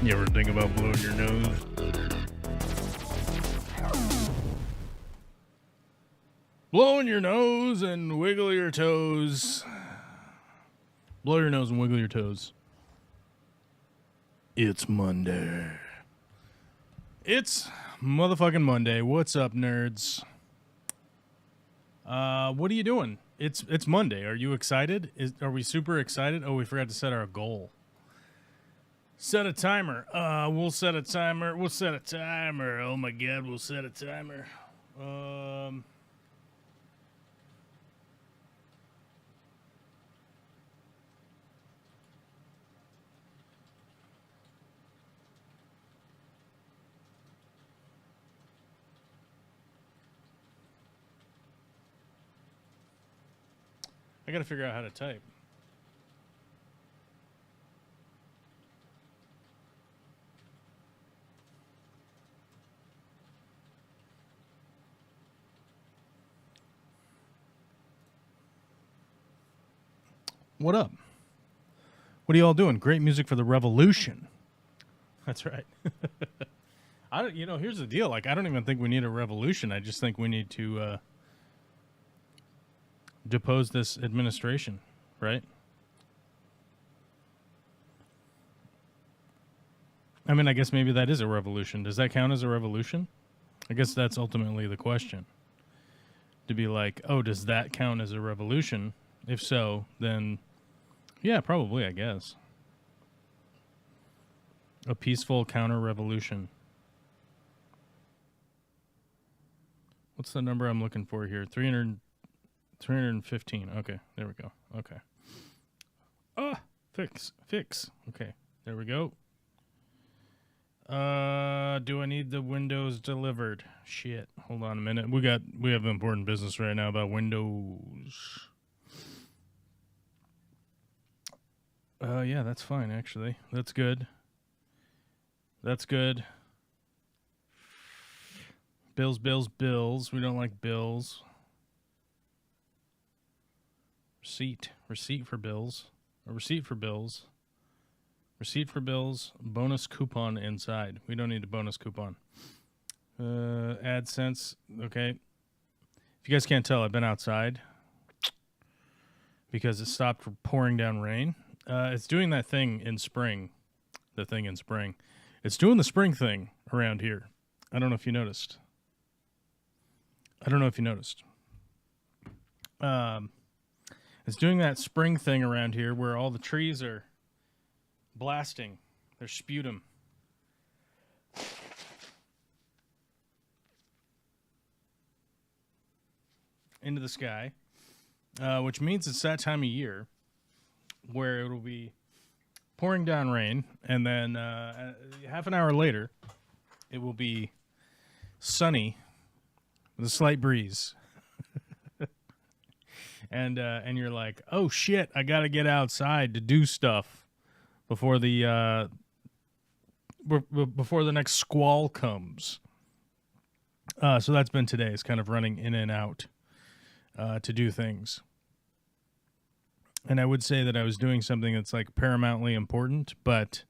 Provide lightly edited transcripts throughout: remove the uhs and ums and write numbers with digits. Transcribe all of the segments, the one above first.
You ever think about blowing your nose? Blowing your nose and wiggle your toes. Blow your nose and wiggle your toes. It's Monday. It's motherfucking Monday. What's up, nerds? What are you doing? It's Monday. Are you excited? Are we super excited? Oh, we forgot to set our goal. Set a timer. We'll set a timer. We'll set a timer. Oh my god, we'll set a timer. I gotta figure out how to type. What up? What are you all doing? Great music for the revolution. That's right. Here's the deal. Like, I don't even think we need a revolution. I just think we need to depose this administration, right? I mean, I guess maybe that is a revolution. Does that count as a revolution? I guess that's ultimately the question. To be like, oh, does that count as a revolution? If so, then yeah, probably, I guess. A peaceful counter-revolution. What's the number I'm looking for here? 315. Okay, there we go. Okay. Fix. Okay, there we go. Do I need the windows delivered? Shit. Hold on a minute. We have important business right now about windows. Yeah, that's fine, actually. That's good. Bills. We don't like bills. Receipt for bills. A receipt for bills. Receipt for bills. Bonus coupon inside. We don't need a bonus coupon. AdSense. Okay. If you guys can't tell, I've been outside because it stopped pouring down rain. It's doing that thing in spring. It's doing the spring thing around here. I don't know if you noticed. It's doing that spring thing around here where all the trees are blasting their sputum into the sky, which means it's that time of year where it'll be pouring down rain, and then half an hour later, it will be sunny with a slight breeze. and you're like, oh shit, I gotta get outside to do stuff before the next squall comes. So that's been today. It's kind of running in and out to do things. And I would say that I was doing something that's like paramountly important, but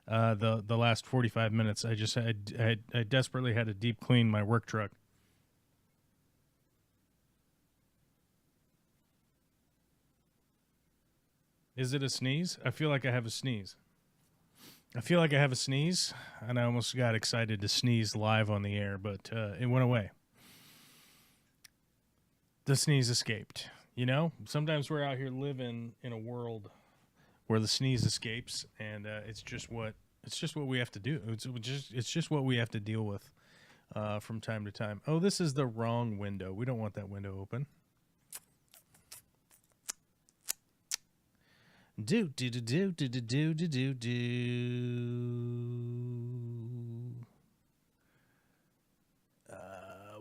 the last 45 minutes, I desperately had to deep clean my work truck. Is it a sneeze? I feel like I have a sneeze. And I almost got excited to sneeze live on the air, but it went away. The sneeze escaped. You know, sometimes we're out here living in a world where the sneeze escapes, and it's just what we have to do. It's just what we have to deal with from time to time. Oh, this is the wrong window. We don't want that window open.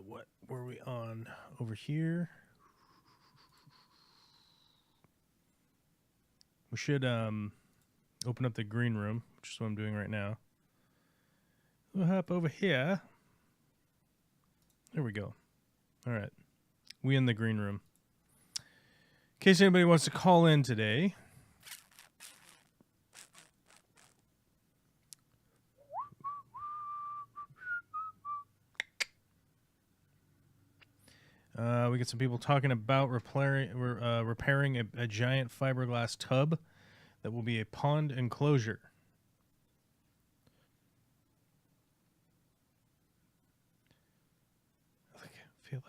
What were we on over here? We should open up the green room, which is what I'm doing right now. We'll hop over here. There we go. All right. We in the green room. In case anybody wants to call in today, We get some people talking about repairing a giant fiberglass tub that will be a pond enclosure.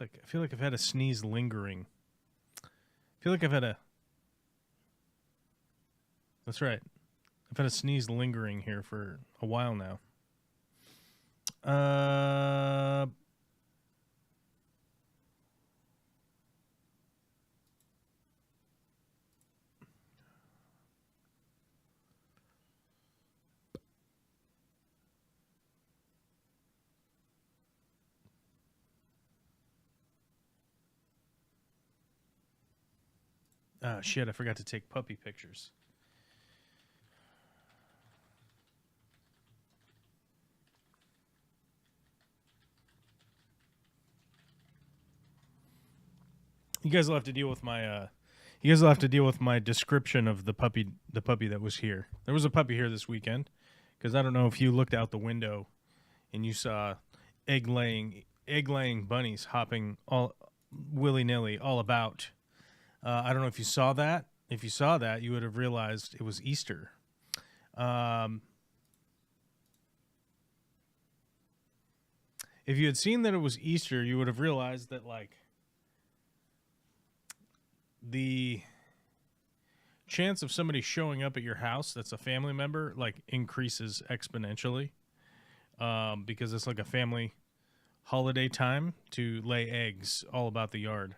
I feel like I've had a sneeze lingering. I feel like I've had a... That's right. I've had a sneeze lingering here for a while now. Oh, shit, I forgot to take puppy pictures. You guys will have to deal with my description of the puppy that was here. There was a puppy here this weekend, because I don't know if you looked out the window and you saw egg laying bunnies hopping all willy-nilly all about. I don't know if you saw that. If you saw that, you would have realized it was Easter. If you had seen that it was Easter, you would have realized that, like, the chance of somebody showing up at your house that's a family member, like, increases exponentially, because it's like a family holiday time to lay eggs all about the yard.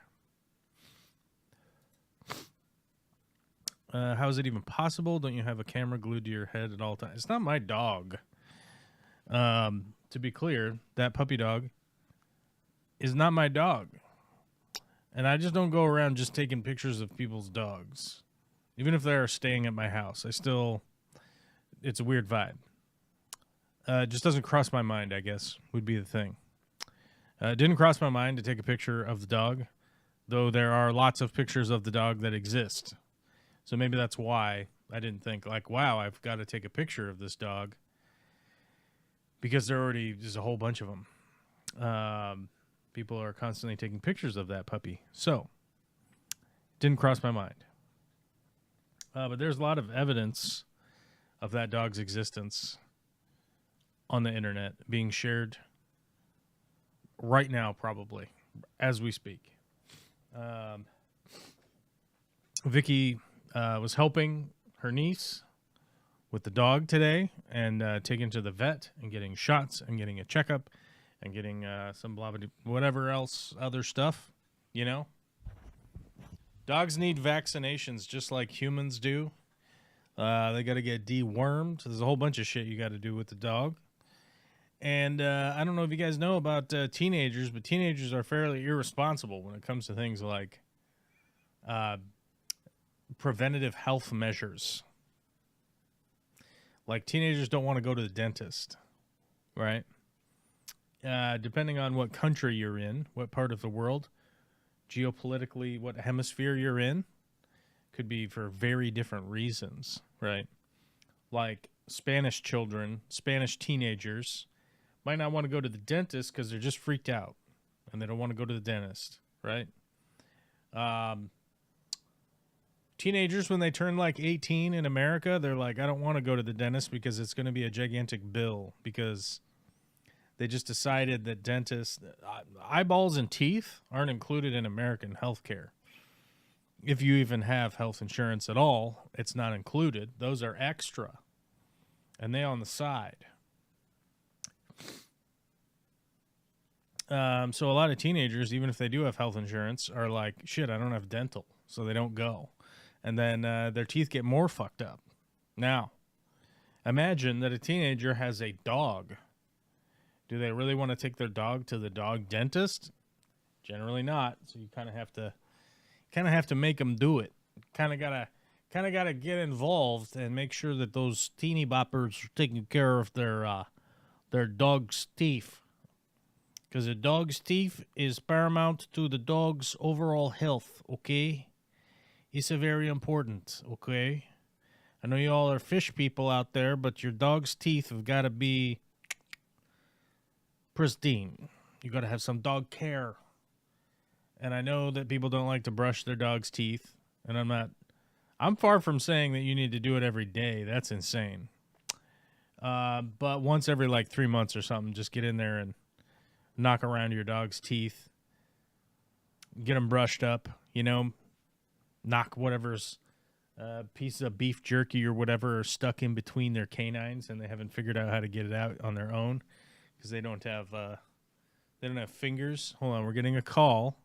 How is it even possible? Don't you have a camera glued to your head at all times? It's not my dog. To be clear, that puppy dog is not my dog. And I just don't go around just taking pictures of people's dogs. Even if they're staying at my house, it's a weird vibe. It just doesn't cross my mind, I guess, would be the thing. It didn't cross my mind to take a picture of the dog, though there are lots of pictures of the dog that exist. So maybe that's why I didn't think, like, wow, I've got to take a picture of this dog, because there's a whole bunch of them. People are constantly taking pictures of that puppy. So, didn't cross my mind. But there's a lot of evidence of that dog's existence on the internet being shared right now, probably, as we speak. Vicky was helping her niece with the dog today, and taking to the vet and getting shots and getting a checkup and getting some blah blah whatever else other stuff, you know. Dogs need vaccinations just like humans do. They got to get dewormed. There's a whole bunch of shit you got to do with the dog. And I don't know if you guys know about teenagers, but teenagers are fairly irresponsible when it comes to things like preventative health measures. Like, teenagers don't want to go to the dentist, right? Depending on what country you're in, what part of the world, geopolitically, what hemisphere you're in, could be for very different reasons, right? Like, Spanish children, Spanish teenagers might not want to go to the dentist because they're just freaked out and they don't want to go to the dentist, right? Teenagers, when they turn like 18 in America, they're like, I don't want to go to the dentist because it's going to be a gigantic bill, because they just decided that dentists, eyeballs and teeth aren't included in American health care. If you even have health insurance at all, it's not included. Those are extra, and they on the side. So a lot of teenagers, even if they do have health insurance, are like, shit, I don't have dental, so they don't go. And then their teeth get more fucked up. Now, imagine that a teenager has a dog. Do they really want to take their dog to the dog dentist? Generally not. So you kind of have to make them do it. Kind of gotta get involved and make sure that those teeny boppers are taking care of their dog's teeth. Because a dog's teeth is paramount to the dog's overall health, okay? It's a very important, okay? I know you all are fish people out there, but your dog's teeth have got to be pristine. You got to have some dog care. And I know that people don't like to brush their dog's teeth. And I'm far from saying that you need to do it every day. That's insane. But once every like 3 months or something, just get in there and knock around your dog's teeth. Get them brushed up, knock whatever's pieces of beef jerky or whatever are stuck in between their canines and they haven't figured out how to get it out on their own because they don't have fingers. Hold on, we're getting a call.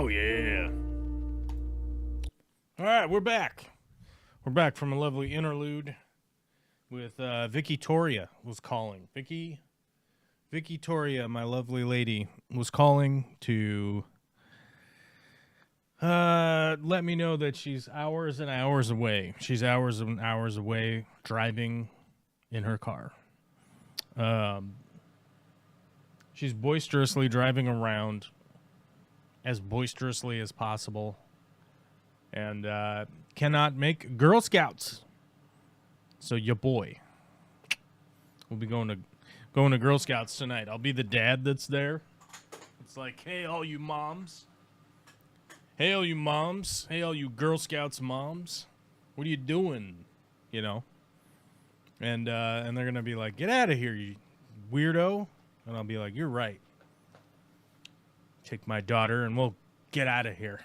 Oh, yeah. All right, we're back. We're back from a lovely interlude with Vicky Toria was calling. Vicky Toria, my lovely lady, was calling to let me know that she's hours and hours away. She's hours and hours away driving in her car. She's boisterously driving around as boisterously as possible and cannot make Girl Scouts. So your boy will be going to Girl Scouts tonight. I'll be the dad that's there. It's like, hey, all you moms. Hey, all you moms. Hey, all you Girl Scouts moms. What are you doing? You know? And they're going to be like, get out of here, you weirdo. And I'll be like, you're right. Take my daughter and we'll get out of here.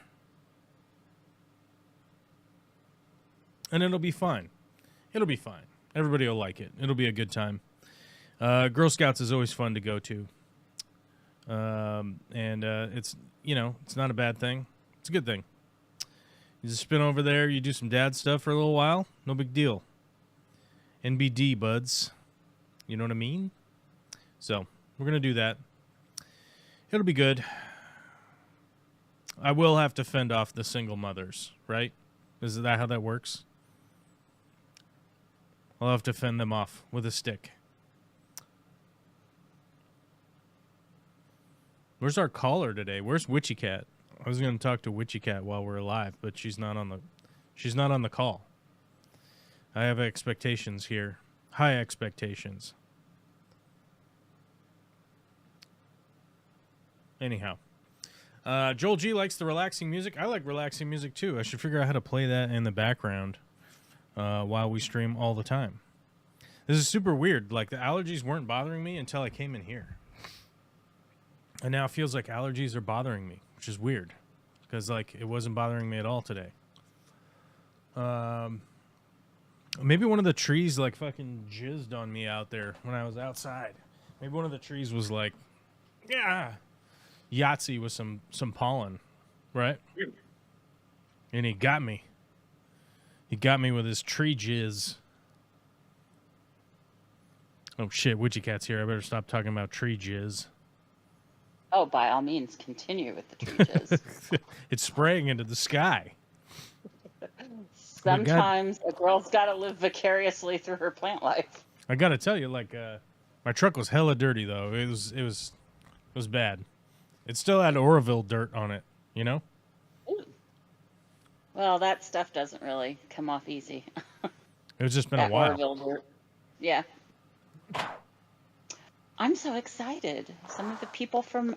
And it'll be fine. It'll be fine. Everybody will like it. It'll be a good time. Girl Scouts is always fun to go to. And it's, you know, it's not a bad thing. It's a good thing. You just spin over there, you do some dad stuff for a little while. No big deal. NBD, buds. You know what I mean? So, we're going to do that. It'll be good. I will have to fend off the single mothers, right? Is that how that works? I'll have to fend them off with a stick. Where's our caller today? Where's Witchy Cat? I was going to talk to Witchy Cat while we're alive, but she's not on the call. I have expectations here. High expectations. Anyhow. Joel G likes the relaxing music. I like relaxing music too. I should figure out how to play that in the background while we stream all the time. This is super weird. Like, the allergies weren't bothering me until I came in here. And now it feels like allergies are bothering me, which is weird. Because, like, it wasn't bothering me at all today. Maybe one of the trees, like, fucking jizzed on me out there when I was outside. Maybe one of the trees was like, yeah, Yahtzee with some pollen, right? And he got me. He got me with his tree jizz. Oh, shit, Witchy Cat's here. I better stop talking about tree jizz. Oh, by all means, continue with the tree jizz. It's spraying into the sky. Sometimes a girl's got to live vicariously through her plant life. I got to tell you, like, my truck was hella dirty, though. It was bad. It still had Oroville dirt on it, you know? Ooh. Well, that stuff doesn't really come off easy. It's just been a while. Oroville dirt. Yeah. I'm so excited. Some of the people from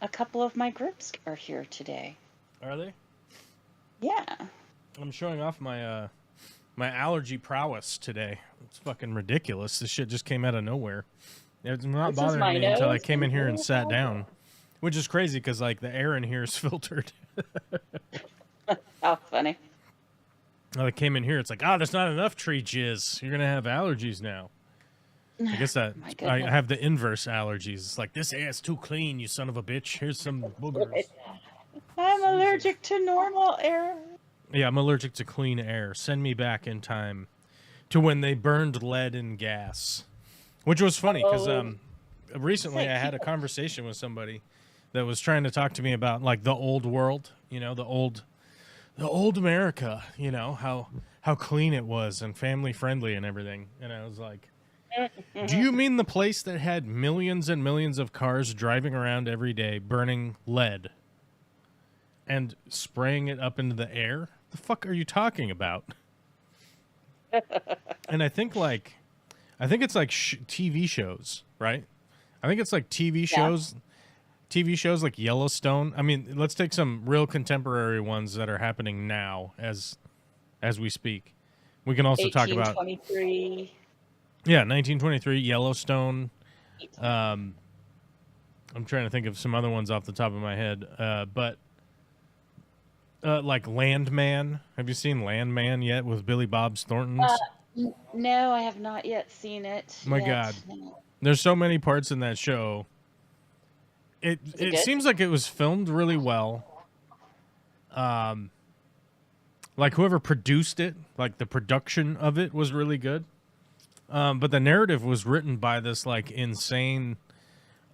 a couple of my groups are here today. Are they? Yeah. I'm showing off my my allergy prowess today. It's fucking ridiculous. This shit just came out of nowhere. It's not bothering me until I came in here and sat down, which is crazy because, like, the air in here is filtered. How funny. I came in here, it's like, there's not enough tree jizz. You're going to have allergies now. I guess that I have the inverse allergies. It's like, this air's too clean, you son of a bitch. Here's some boogers. I'm allergic to normal air. Yeah, I'm allergic to clean air. Send me back in time to when they burned lead and gas. Which was funny because recently I had a conversation with somebody that was trying to talk to me about, like, the old world, you know, the old America, you know, how clean it was and family friendly and everything. And I was like, do you mean the place that had millions and millions of cars driving around every day burning lead and spraying it up into the air? The fuck are you talking about? And I think it's like TV shows, right? I think it's like TV shows like Yellowstone. I mean, let's take some real contemporary ones that are happening now as we speak. We can also talk about 1823. Yeah, 1923, Yellowstone. I'm trying to think of some other ones off the top of my head. But like Landman. Have you seen Landman yet with Billy Bob Thornton's? No, I have not yet seen it. My God. There's so many parts in that show. It seems like it was filmed really well. Like whoever produced it, like the production of it was really good. But the narrative was written by this like insane,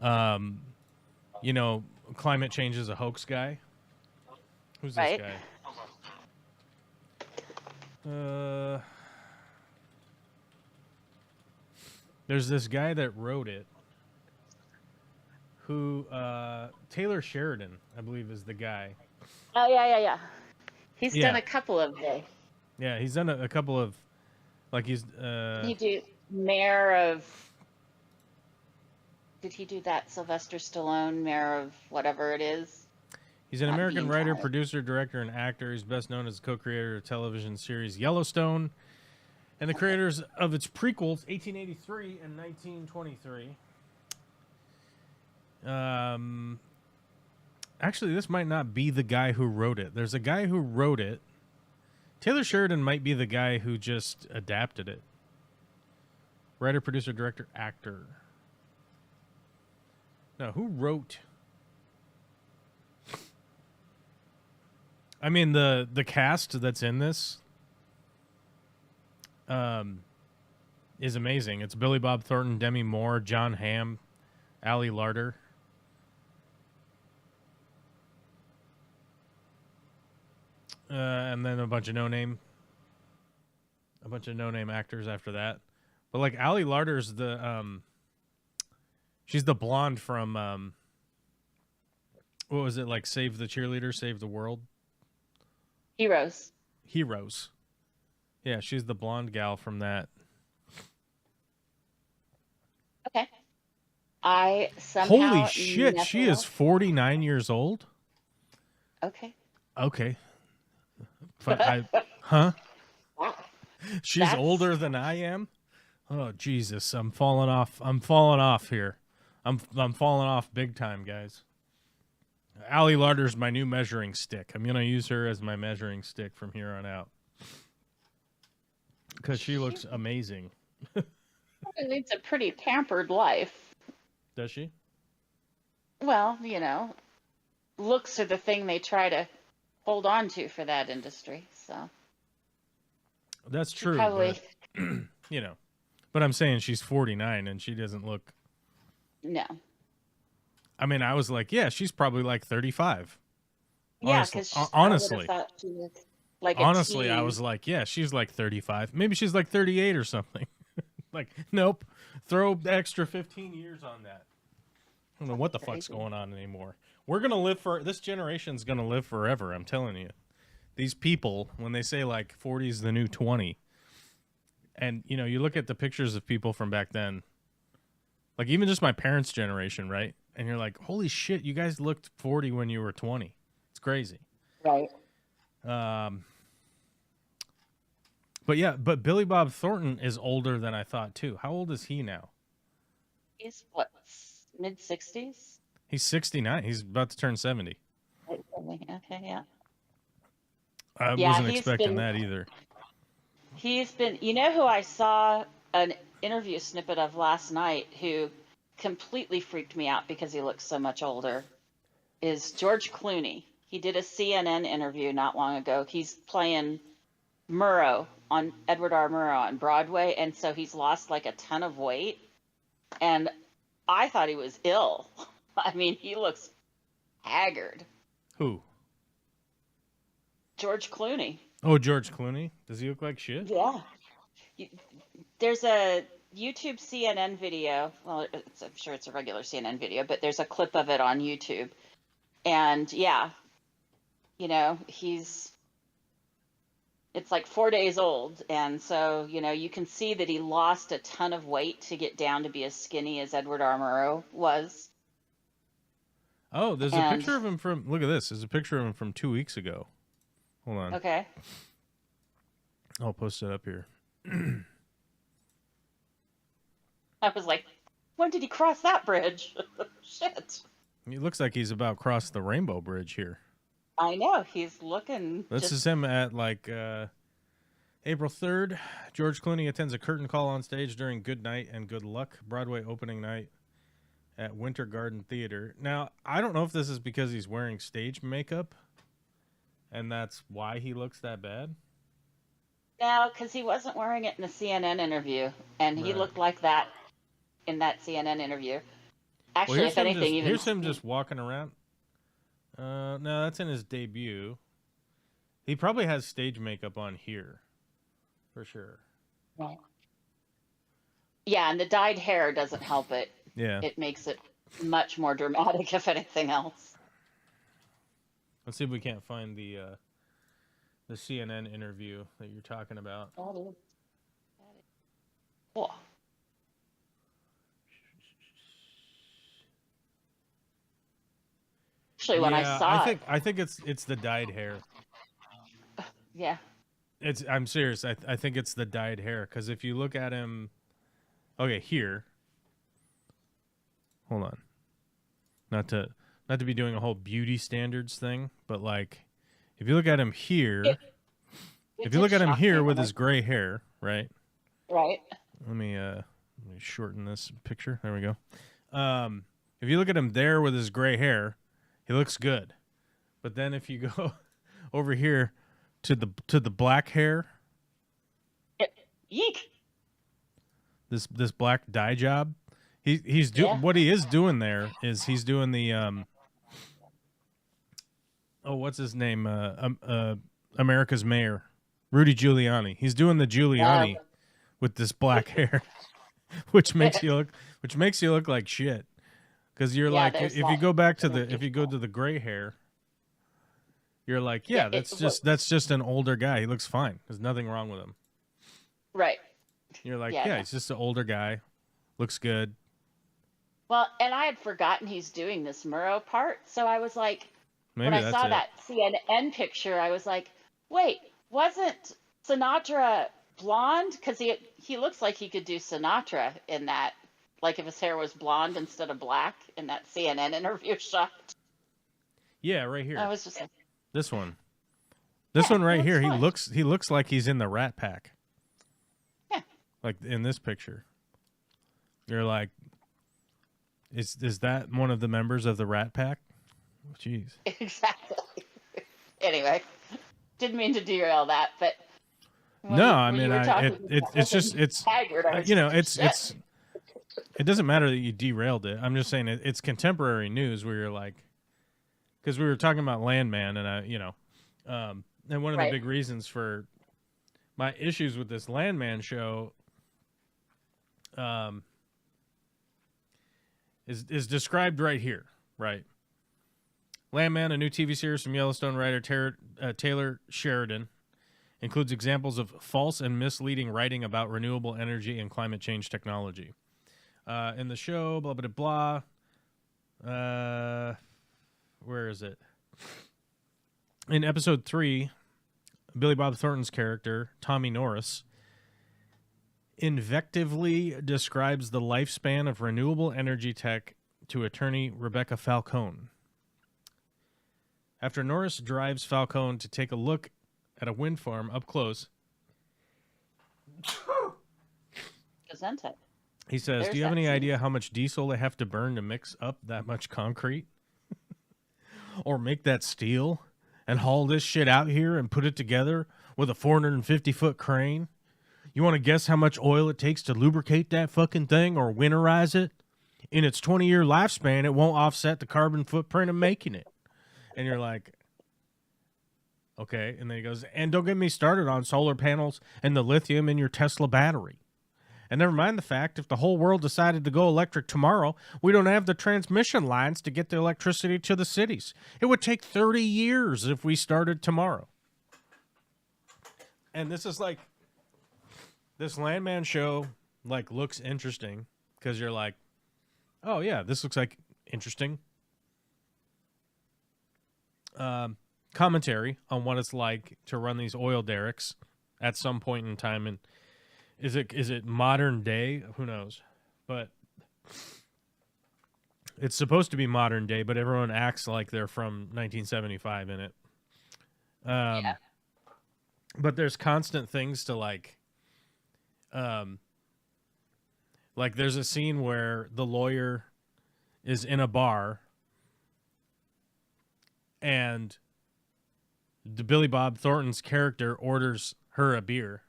you know, climate change is a hoax guy. Who's this Right. guy? There's this guy that wrote it. Who Taylor Sheridan, I believe, is the guy. Oh yeah. He's done Yeah, a couple of the. yeah, he's done a couple of like he's Did he do Mayor of? Did he do that Sylvester Stallone Mayor of whatever it is? he's an Not American Bean writer, County. producer, director, and actor. He's best known as co-creator of television series Yellowstone and the creators of its prequels 1883 and 1923. Actually, this might not be the guy who wrote it. There's a guy who wrote it. Taylor Sheridan might be the guy who just adapted it. Writer, producer, director, actor. No, who wrote? I mean, the cast that's in this is amazing. It's Billy Bob Thornton, Demi Moore, John Hamm, Ali Larter. And then a bunch of no-name actors after that. But like Ali Larter's the she's the blonde from what was it, like Save the Cheerleader, Save the World? Heroes. Yeah, she's the blonde gal from that. Okay. I somehow. Holy shit, never she is 49 years old? Okay. Okay. Huh? Wow. She's That's- older than I am? Oh Jesus, I'm falling off here. I'm falling off big time, guys. Ali Larter's my new measuring stick. I'm gonna use her as my measuring stick from here on out. Because she looks amazing. She leads a pretty pampered life. Does she? Well, you know, looks are the thing they try to hold on to for that industry. So That's true. probably But, you know. But I'm saying she's 49 and she doesn't look. no. I mean, I was like, yeah, she's probably like 35. Yeah, Honestly, because honestly, she was like a honestly, I teen. was like, yeah, she's like 35. Maybe she's like 38 or something. Like, nope. Throw the extra 15 years on that. I don't know what the fuck's Crazy. going on anymore. We're going to live this generation's going to live forever, I'm telling you. These people, when they say like 40 is the new 20, and, you know, you look at the pictures of people from back then, like even just my parents' generation, right? And you're like, holy shit, you guys looked 40 when you were 20. It's crazy. Right. But yeah, but Billy Bob Thornton is older than I thought too. How old is he now? He's what, mid-60s? He's 69. He's about to turn 70. Okay, yeah. I Yeah, wasn't he's expecting been- that either. He's been, you know who I saw an interview snippet of last night who completely freaked me out because he looks so much older, is George Clooney. He did a CNN interview not long ago. He's playing Murrow on Edward R. Murrow on Broadway, and so he's lost like a ton of weight. And I thought he was ill. I mean, he looks haggard. Who? George Clooney. Oh, George Clooney. Does he look like shit? Yeah. There's a YouTube CNN video. Well, I'm sure it's a regular CNN video, but there's a clip of it on YouTube. And yeah, you know, it's like 4 days old. And so, you know, you can see that he lost a ton of weight to get down to be as skinny as Edward R. Murrow was. Oh, there's a And- picture of him from, look at this. There's a picture of him from 2 weeks ago. Hold on. Okay. I'll post it up here. I was like, when did he cross that bridge? Shit. He looks like he's about across the Rainbow Bridge here. I know. He's looking. This is him at like April 3rd. George Clooney attends a curtain call on stage during Good Night and Good Luck Broadway opening night at Winter Garden Theater. Now, I don't know if this is because he's wearing stage makeup And that's why he looks that bad? No, because he wasn't wearing it in the CNN interview, and he Right. looked like that in that CNN interview. Well, Actually, if anything, even here's him just walking around. No, that's in his debut. He probably has stage makeup on here, for sure. Right. Yeah, and the dyed hair doesn't help it. Yeah. It makes it much more dramatic, if anything else. Let's see if we can't find the CNN interview that you're talking about. Cool. Actually, when I saw I think it's the dyed hair. yeah, I'm serious. I think it's the dyed hair, because if you look at him, okay, here. Hold on. Not to be doing a whole beauty standards thing, but like, if you look at him here, if you look at him here with his gray hair, right? Right. Let me shorten this picture. There we go. If you look at him there with his gray hair, he looks good. But then if you go over here to the black hair, Yeek. this black dye job, he's doing what he is doing there is he's doing the what's his name? America's mayor, Rudy Giuliani. He's doing the Giuliani with this black hair, which makes you look like shit. Because you're like, if you go back to if you go to the gray hair, you're like, that's just an older guy. He looks fine. There's nothing wrong with him. Right. You're like, he's just an older guy. Looks good. Well, and I had forgotten he's doing this Murrow part, so I was like, Maybe when I saw that CNN picture, I was like, wait, wasn't Sinatra blonde? Because he looks like he could do Sinatra in that. Like if his hair was blonde instead of black in that CNN interview shot. Yeah, right here. I was just like, this one. This one right here. Fun. He looks like he's in the Rat Pack. Yeah. Like in this picture. You're like, is that one of the members of the Rat Pack? Jeez. Exactly. Anyway, didn't mean to derail that, but it's just it doesn't matter that you derailed it. I'm just saying it's contemporary news where you're like, because we were talking about Landman, and and one of the big reasons for my issues with this Landman show is described right here, right? Landman, a new TV series from Yellowstone writer Taylor Sheridan, includes examples of false and misleading writing about renewable energy and climate change technology. In the show, blah, blah, blah. Where is it? In episode 3, Billy Bob Thornton's character, Tommy Norris, invectively describes the lifespan of renewable energy tech to attorney Rebecca Falcone. After Norris drives Falcone to take a look at a wind farm up close, he says, "Do you have any idea how much diesel they have to burn to mix up that much concrete? Or make that steel and haul this shit out here and put it together with a 450-foot crane? You want to guess how much oil it takes to lubricate that fucking thing or winterize it? In its 20-year lifespan, it won't offset the carbon footprint of making it." And you're like, okay. And then he goes, "And don't get me started on solar panels and the lithium in your Tesla battery. And never mind the fact, if the whole world decided to go electric tomorrow, we don't have the transmission lines to get the electricity to the cities. It would take 30 years if we started tomorrow." And this is like, this Landman show like looks interesting because you're like, oh yeah, this looks like interesting commentary on what it's like to run these oil derricks at some point in time. And is it modern day? Who knows? But it's supposed to be modern day, but everyone acts like they're from 1975 in it. But there's constant things to like there's a scene where the lawyer is in a bar and Billy Bob Thornton's character orders her a beer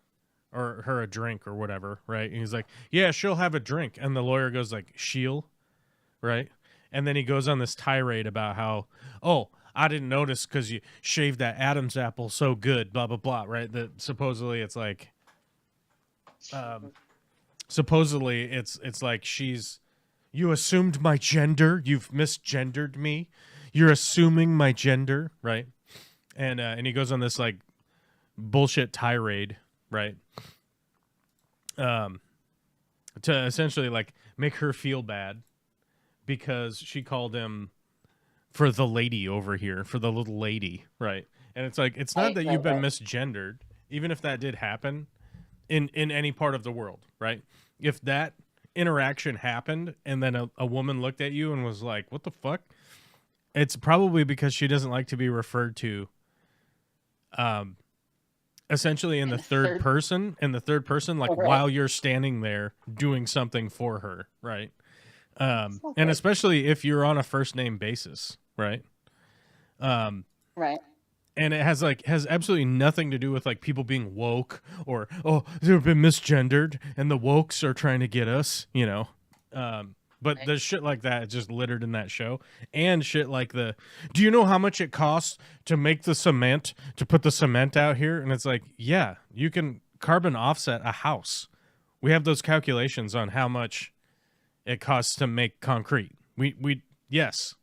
or her a drink or whatever, right? And he's like, yeah, she'll have a drink. And the lawyer goes like, she'll, right? And then he goes on this tirade about how, oh, I didn't notice because you shaved that Adam's apple so good, blah, blah, blah, right? That supposedly it's like, it's like you assumed my gender. You've misgendered me. You're assuming my gender, right? And he goes on this like bullshit tirade, right? To essentially like make her feel bad because she called him for the lady over here, for the little lady, right? And it's like, it's not that you've been misgendered, even if that did happen in any part of the world, right? If that interaction happened and then a woman looked at you and was like, what the fuck? It's probably because she doesn't like to be referred to essentially in the third person, like while you're standing there doing something for her, right? And especially if you're on a first name basis, right? Right. And it has absolutely nothing to do with like people being woke or, oh, they've been misgendered and the wokes are trying to get us, you know? But there's shit like that. It's just littered in that show. And shit like do you know how much it costs to make the cement, to put the cement out here? And it's like, yeah, you can carbon offset a house. We have those calculations on how much it costs to make concrete. Yes.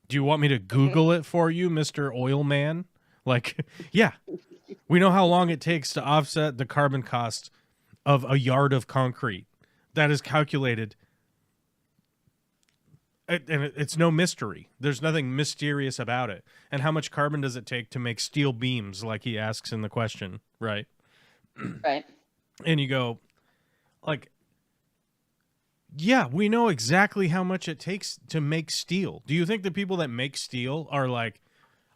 Do you want me to Google it for you, Mr. Oil Man? Like, yeah. We know how long it takes to offset the carbon cost of a yard of concrete. That is calculated. And it's no mystery. There's nothing mysterious about it. And how much carbon does it take to make steel beams, like he asks in the question, right? Right. And you go, like, yeah, we know exactly how much it takes to make steel. Do you think the people that make steel are like,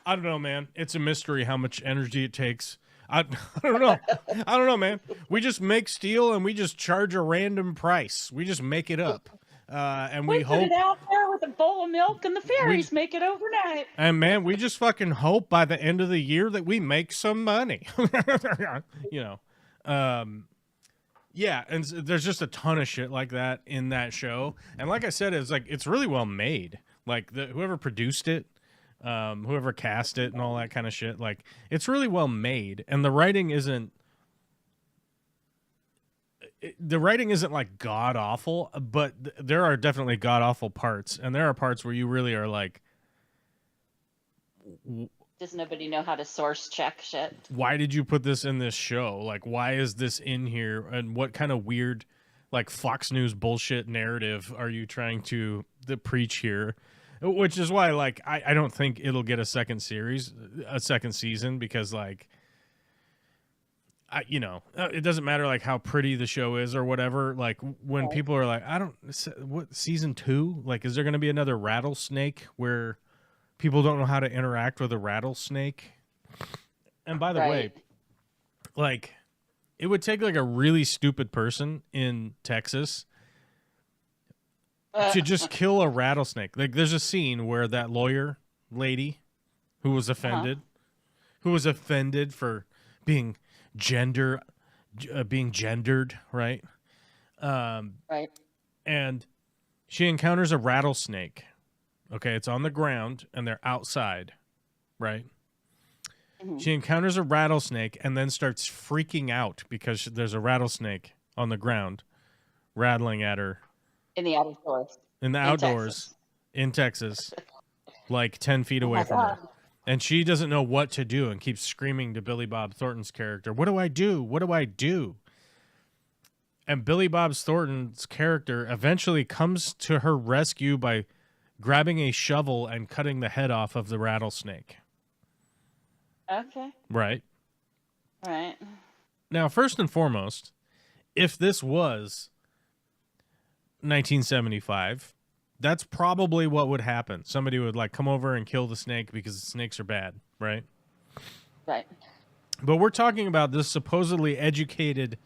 I don't know, man. It's a mystery how much energy it takes. I don't know. I don't know, man. We just make steel and we just charge a random price. We just make it up. And we hope put it out there with a bowl of milk and the fairies make it overnight. And man, we just fucking hope by the end of the year that we make some money. You know. Yeah, and there's just a ton of shit like that in that show. And like I said, it's really well made. Like whoever produced it, whoever cast it and all that kind of shit, like it's really well made. And the writing isn't like god awful, but there are definitely god awful parts, and there are parts where you really are like, does nobody know how to source check shit? Why did you put this in this show? Like, why is this in here? And what kind of weird, like, Fox News bullshit narrative are you trying to preach here? Which is why, like, I don't think it'll get a second season, because, like, it doesn't matter, like, how pretty the show is or whatever. Like, when people are like, what, season 2? Like, is there going to be another rattlesnake where people don't know how to interact with a rattlesnake? And by the way, like, it would take like a really stupid person in Texas to just kill a rattlesnake. Like, there's a scene where that lawyer lady who was offended, for being gendered, right? Right. And she encounters a rattlesnake. Okay, it's on the ground, and they're outside, right? Mm-hmm. She encounters a rattlesnake and then starts freaking out because there's a rattlesnake on the ground rattling at her. In the outdoors. In Texas, like 10 feet away from her. And she doesn't know what to do and keeps screaming to Billy Bob Thornton's character, what do I do? What do I do? And Billy Bob Thornton's character eventually comes to her rescue by grabbing a shovel and cutting the head off of the rattlesnake. Okay. Right. Now, first and foremost, if this was 1975, that's probably what would happen. Somebody would like come over and kill the snake because the snakes are bad, right? Right. But we're talking about this supposedly educated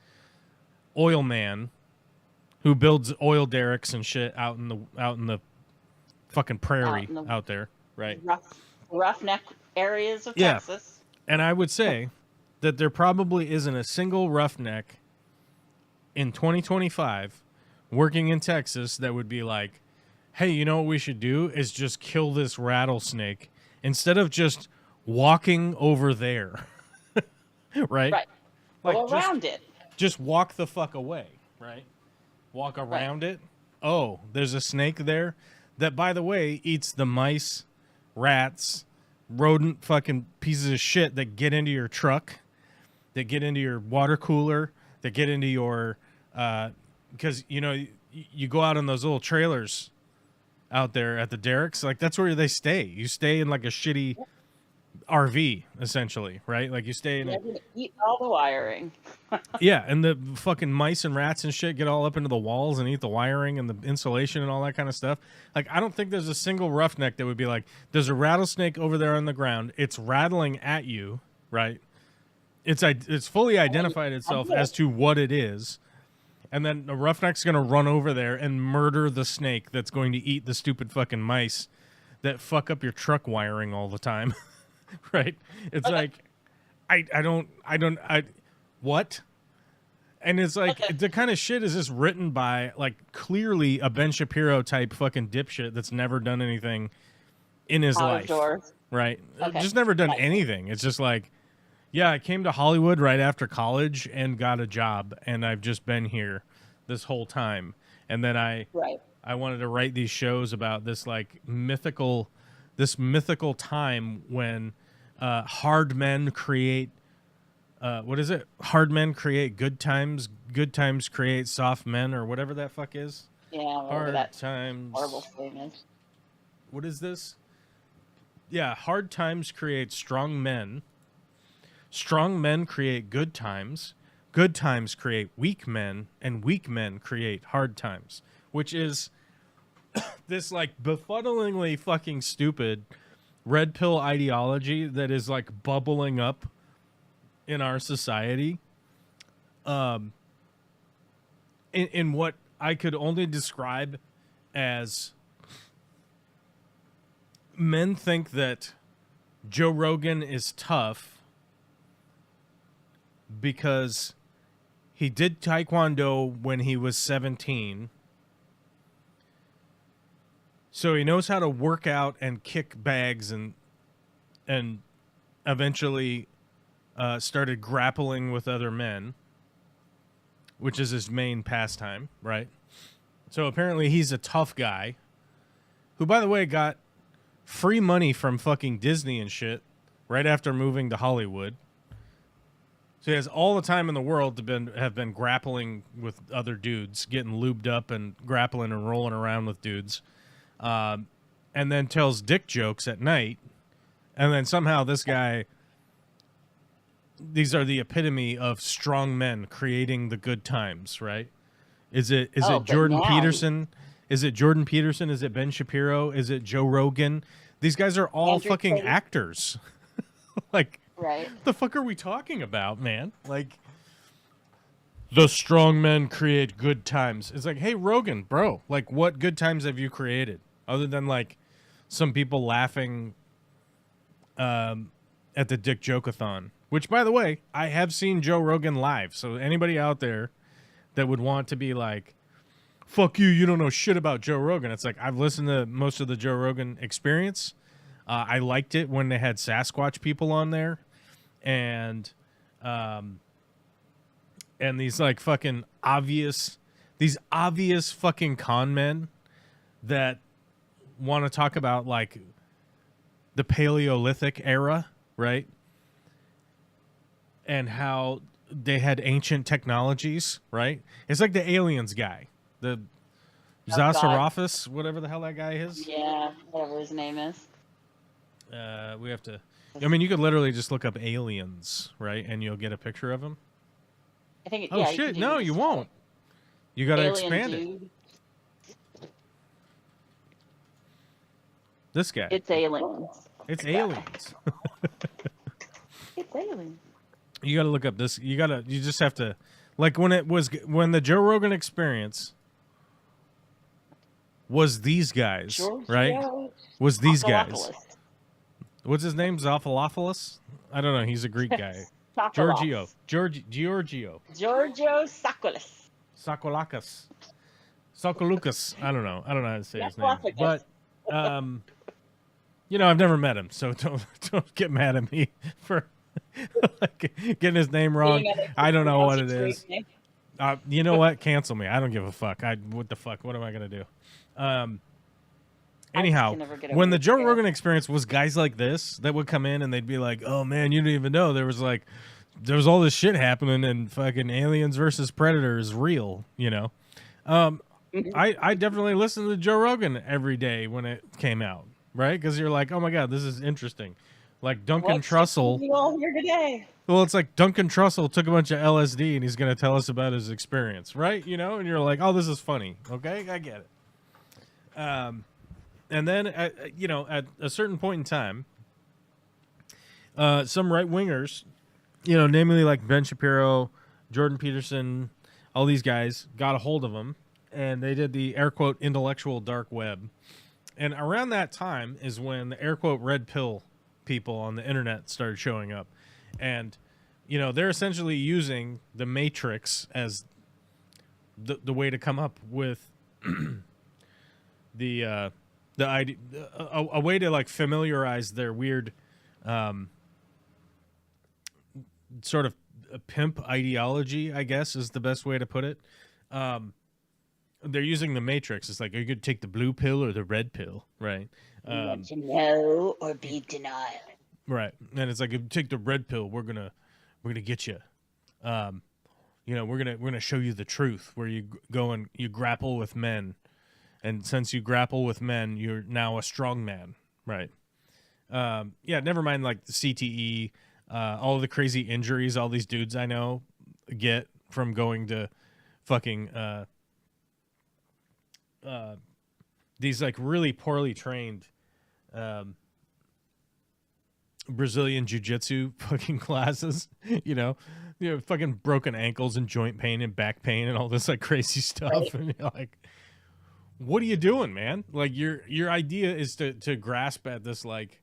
oil man who builds oil derricks and shit out in the fucking prairie out there, right? Roughneck areas of Texas. And I would say that there probably isn't a single roughneck in 2025 working in Texas that would be like, hey, you know what we should do is just kill this rattlesnake instead of just walking over there. Right? Right. Like, Go around it. Just walk the fuck away, right? Walk around it. Oh, there's a snake there that, by the way, eats the mice, rats, rodent fucking pieces of shit that get into your truck, that get into your water cooler, that get into your, because, you know, you go out on those little trailers out there at the derricks, like that's where they stay. You stay in like a shitty RV, essentially, right? Like you stay in They're gonna eat all the wiring. yeah, and the fucking mice and rats and shit get all up into the walls and eat the wiring and the insulation and all that kind of stuff. Like, I don't think there's a single roughneck that would be like, there's a rattlesnake over there on the ground. It's rattling at you, right? It's fully identified itself as to what it is. And then the roughneck's going to run over there and murder the snake that's going to eat the stupid fucking mice that fuck up your truck wiring all the time. Right? It's like, what? And it's like, the kind of shit is just written by, like, clearly a Ben Shapiro type fucking dipshit that's never done anything in his life. Right? Okay. Just never done anything. It's just like, yeah, I came to Hollywood right after college and got a job, and I've just been here this whole time. And then I wanted to write these shows about this, like, mythical time when hard men create what is it? Hard men create good times create soft men, or whatever that fuck is. Yeah, hard that times. horrible statement. What is this? Yeah, hard times create strong men. Strong men create good times. Good times create weak men, and weak men create hard times, which is this, like, befuddlingly fucking stupid red pill ideology that is, like, bubbling up in our society, in what I could only describe as men think that Joe Rogan is tough because he did Taekwondo when he was 17. So he knows how to work out and kick bags, and eventually started grappling with other men, which is his main pastime, right? So apparently he's a tough guy who, by the way, got free money from fucking Disney and shit right after moving to Hollywood. So he has all the time in the world to have been grappling with other dudes, getting lubed up and grappling and rolling around with dudes, and then tells dick jokes at night. And then somehow this guy, these are the epitome of strong men creating the good times, right? Is it Jordan Peterson? Is it Jordan Peterson? Is it Ben Shapiro? Is it Joe Rogan? These guys are all fucking actors. Like, right? The fuck are we talking about, man? Like, the strong men create good times. It's like, hey, Rogan, bro, like, what good times have you created other than, like, some people laughing at the Dick Joke-a-thon? Which, by the way, I have seen Joe Rogan live. So anybody out there that would want to be like, fuck you, you don't know shit about Joe Rogan. It's like, I've listened to most of the Joe Rogan Experience. I liked it when they had Sasquatch people on there. And these, like, fucking obvious fucking con men that want to talk about, like, the Paleolithic era, right? And how they had ancient technologies, right? It's like the aliens guy, the Zasarophis, whatever the hell that guy is. Yeah, whatever his name is. We have to. I mean, you could literally just look up aliens, right, and you'll get a picture of them. I think. Oh shit! No, you won't. You gotta expand it. This guy. It's aliens. It's aliens. It's aliens. You gotta look up this. You just have to, like, when the Joe Rogan Experience was these guys, right? Was these guys. What's his name? Zophilophilus? I don't know. He's a Greek guy. Sokolos. Giorgio. Giorgio Sokolos. Sokolukas. I don't know how to say his name. Sokolos. But I've never met him, so don't get mad at me for like, getting his name wrong. I don't know what it is. You know what? Cancel me. I don't give a fuck. What the fuck? What am I gonna do? Anyhow, when the Joe Rogan Experience was guys like this that would come in and they'd be like, "Oh man, you didn't even know there was all this shit happening and fucking Aliens versus Predators real," I definitely listened to Joe Rogan every day when it came out, right? Because you're like, oh my god, this is interesting. Like Duncan Trussell. You all here today? Well, it's like Duncan Trussell took a bunch of LSD and he's going to tell us about his experience, right? And you're like, oh, this is funny. Okay, I get it. And then, at a certain point in time, some right wingers, namely like Ben Shapiro, Jordan Peterson, all these guys got a hold of him, and they did the air quote intellectual dark web. And around that time is when the air quote red pill people on the internet started showing up. And, they're essentially using the Matrix as the way to come up with the idea, a way to like familiarize their weird sort of a pimp ideology, I guess is the best way to put it. They're using the Matrix. It's like, are you going to take the blue pill or the red pill, right? Want to know or be denied. Right. And it's like, if you take the red pill, we're gonna get you. We're gonna show you the truth, where you go and you grapple with men, and since you grapple with men, you're now a strong man, right? Never mind like the CTE, all of the crazy injuries all these dudes I know get from going to fucking these like really poorly trained Brazilian jiu-jitsu fucking classes, fucking broken ankles and joint pain and back pain and all this like crazy stuff. Right. And you're like, what are you doing, man? Like your idea is to grasp at this like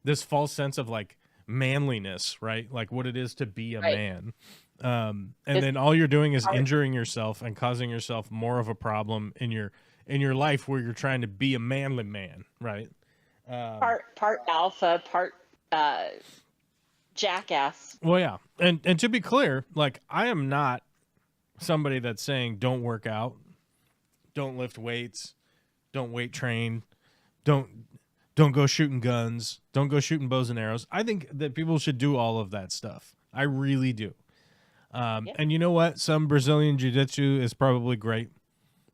this false sense of like manliness, right? Like what it is to be a man. And then all you're doing is injuring yourself and causing yourself more of a problem in your life where you're trying to be a manly man, right? Part alpha, part jackass. Well, yeah, and to be clear, like I am not somebody that's saying don't work out, don't lift weights, don't weight train, don't go shooting guns, don't go shooting bows and arrows. I think that people should do all of that stuff. I really do. And you know what? Some Brazilian jiu-jitsu is probably great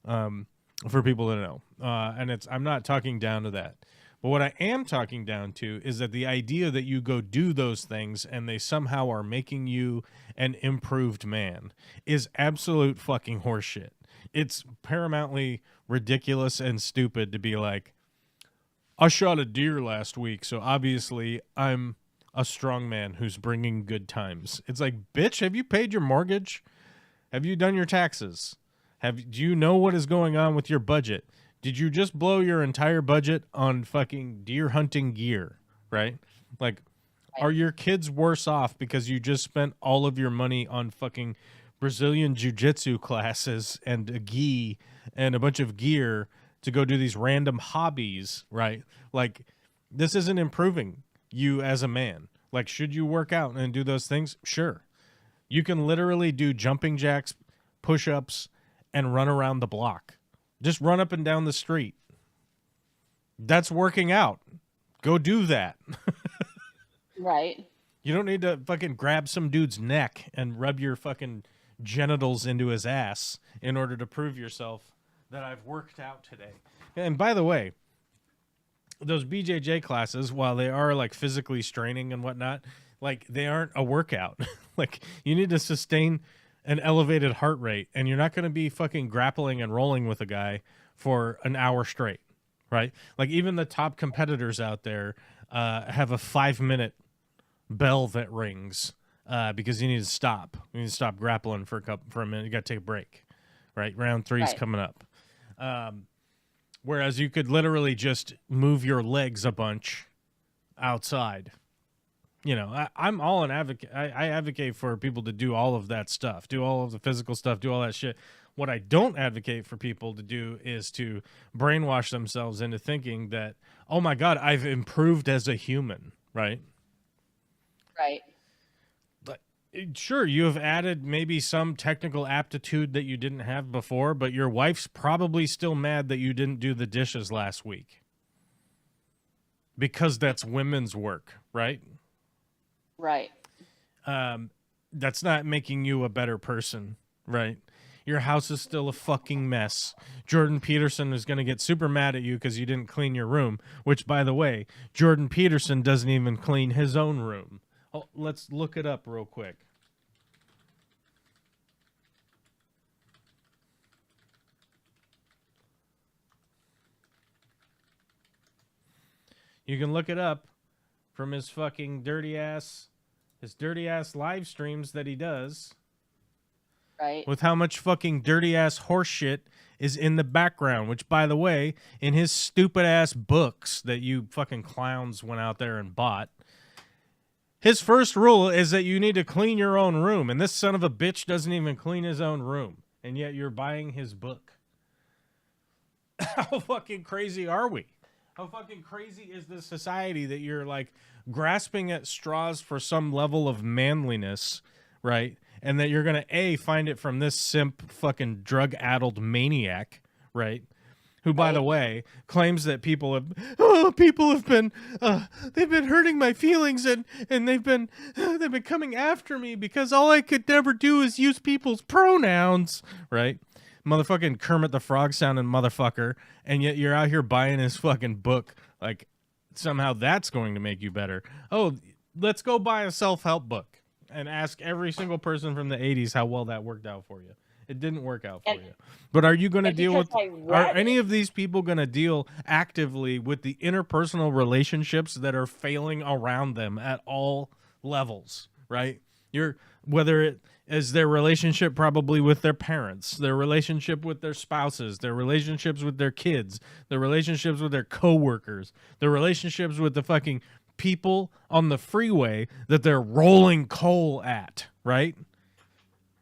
for people to know. And I'm not talking down to that. But what I am talking down to is that the idea that you go do those things and they somehow are making you an improved man is absolute fucking horseshit. It's paramountly ridiculous and stupid to be like, I shot a deer last week, so obviously I'm a strong man who's bringing good times. It's like, bitch, have you paid your mortgage? Have you done your taxes? Do you know what is going on with your budget? Did you just blow your entire budget on fucking deer hunting gear, right? Like, are your kids worse off because you just spent all of your money on fucking Brazilian jiu-jitsu classes and a gi and a bunch of gear to go do these random hobbies, right? Like, this isn't improving you as a man. Like, should you work out and do those things? Sure. You can literally do jumping jacks, push-ups, and run around the block. Just run up and down the street. That's working out. Go do that. Right. You don't need to fucking grab some dude's neck and rub your fucking genitals into his ass in order to prove yourself that I've worked out today. And by the way, those BJJ classes, while they are like physically straining and whatnot, like they aren't a workout. Like you need to sustain an elevated heart rate, and you're not going to be fucking grappling and rolling with a guy for an hour straight, right? Like even the top competitors out there have a 5-minute bell that rings because you need to stop. You need to stop grappling for a minute. You got to take a break, right? Round 3 is coming up. Whereas you could literally just move your legs a bunch outside. I'm all an advocate. I advocate for people to do all of that stuff, do all of the physical stuff, do all that shit. What I don't advocate for people to do is to brainwash themselves into thinking that, oh my God, I've improved as a human, right? Right. But sure, you have added maybe some technical aptitude that you didn't have before, but your wife's probably still mad that you didn't do the dishes last week. Because that's women's work, right? Right. That's not making you a better person, right? Your house is still a fucking mess. Jordan Peterson is going to get super mad at you because you didn't clean your room, which, by the way, Jordan Peterson doesn't even clean his own room. Oh, let's look it up real quick. You can look it up from his fucking dirty ass live streams that he does. Right. With how much fucking dirty ass horse shit is in the background, which, by the way, in his stupid ass books that you fucking clowns went out there and bought, his first rule is that you need to clean your own room. And this son of a bitch doesn't even clean his own room. And yet you're buying his book. How fucking crazy are we? How fucking crazy is this society that you're like grasping at straws for some level of manliness, right? And that you're going to find it from this simp fucking drug-addled maniac, right? Who, by the way, claims that people have been they've been hurting my feelings and they've been coming after me because all I could never do is use people's pronouns, right? Motherfucking Kermit the Frog sounding motherfucker, and yet you're out here buying his fucking book. Like, somehow that's going to make you better. Oh, let's go buy a self-help book and ask every single person from the 80s how well that worked out for you. It didn't work out for you. But are you going to deal with... Are any of these people going to deal actively with the interpersonal relationships that are failing around them at all levels, right? Whether it is their relationship probably with their parents, their relationship with their spouses, their relationships with their kids, their relationships with their coworkers, their relationships with the fucking people on the freeway that they're rolling coal at, right?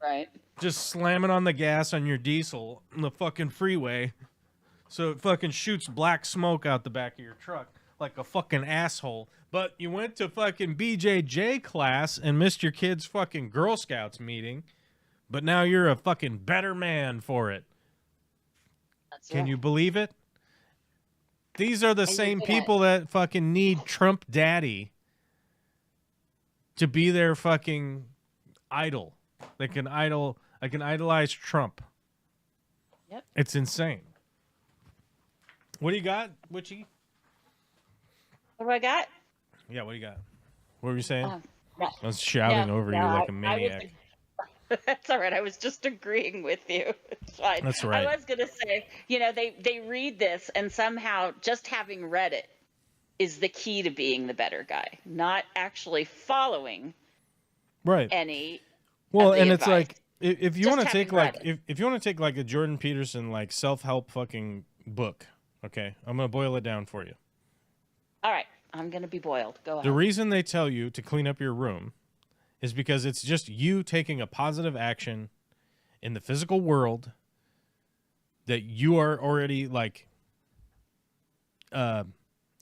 Right. Just slamming on the gas on your diesel on the fucking freeway so it fucking shoots black smoke out the back of your truck like a fucking asshole. But you went to fucking BJJ class and missed your kid's fucking Girl Scouts meeting, but now you're a fucking better man for it. Can you believe it? These are the same people that fucking need Trump daddy to be their fucking idol. I can idolize Trump. Yep. It's insane. What do you got, Witchy? What do I got? Yeah, what do you got? What were you saying? No. I was shouting over you like a maniac. That's all right. I was just agreeing with you. It's fine. That's right. I was going to say, they read this and somehow just having read it is the key to being the better guy, not actually following any. Well, and advice. It's like if you Just want to take having like if you want to take like a Jordan Peterson like self-help fucking book, okay? I'm going to boil it down for you. All right, I'm going to be boiled. Go ahead. The reason they tell you to clean up your room is because it's just you taking a positive action in the physical world that you are already like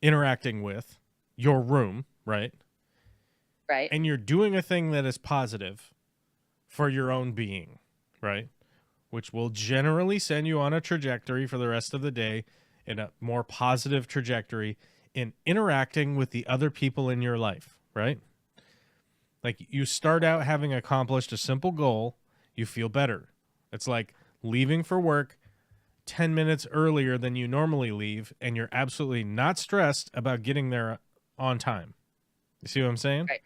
interacting with, your room, right? Right. And you're doing a thing that is positive for your own being, right? Which will generally send you on a trajectory for the rest of the day in a more positive trajectory in interacting with the other people in your life, right? Like you start out having accomplished a simple goal, you feel better. It's like leaving for work 10 minutes earlier than you normally leave, and you're absolutely not stressed about getting there on time. You see what I'm saying? Right.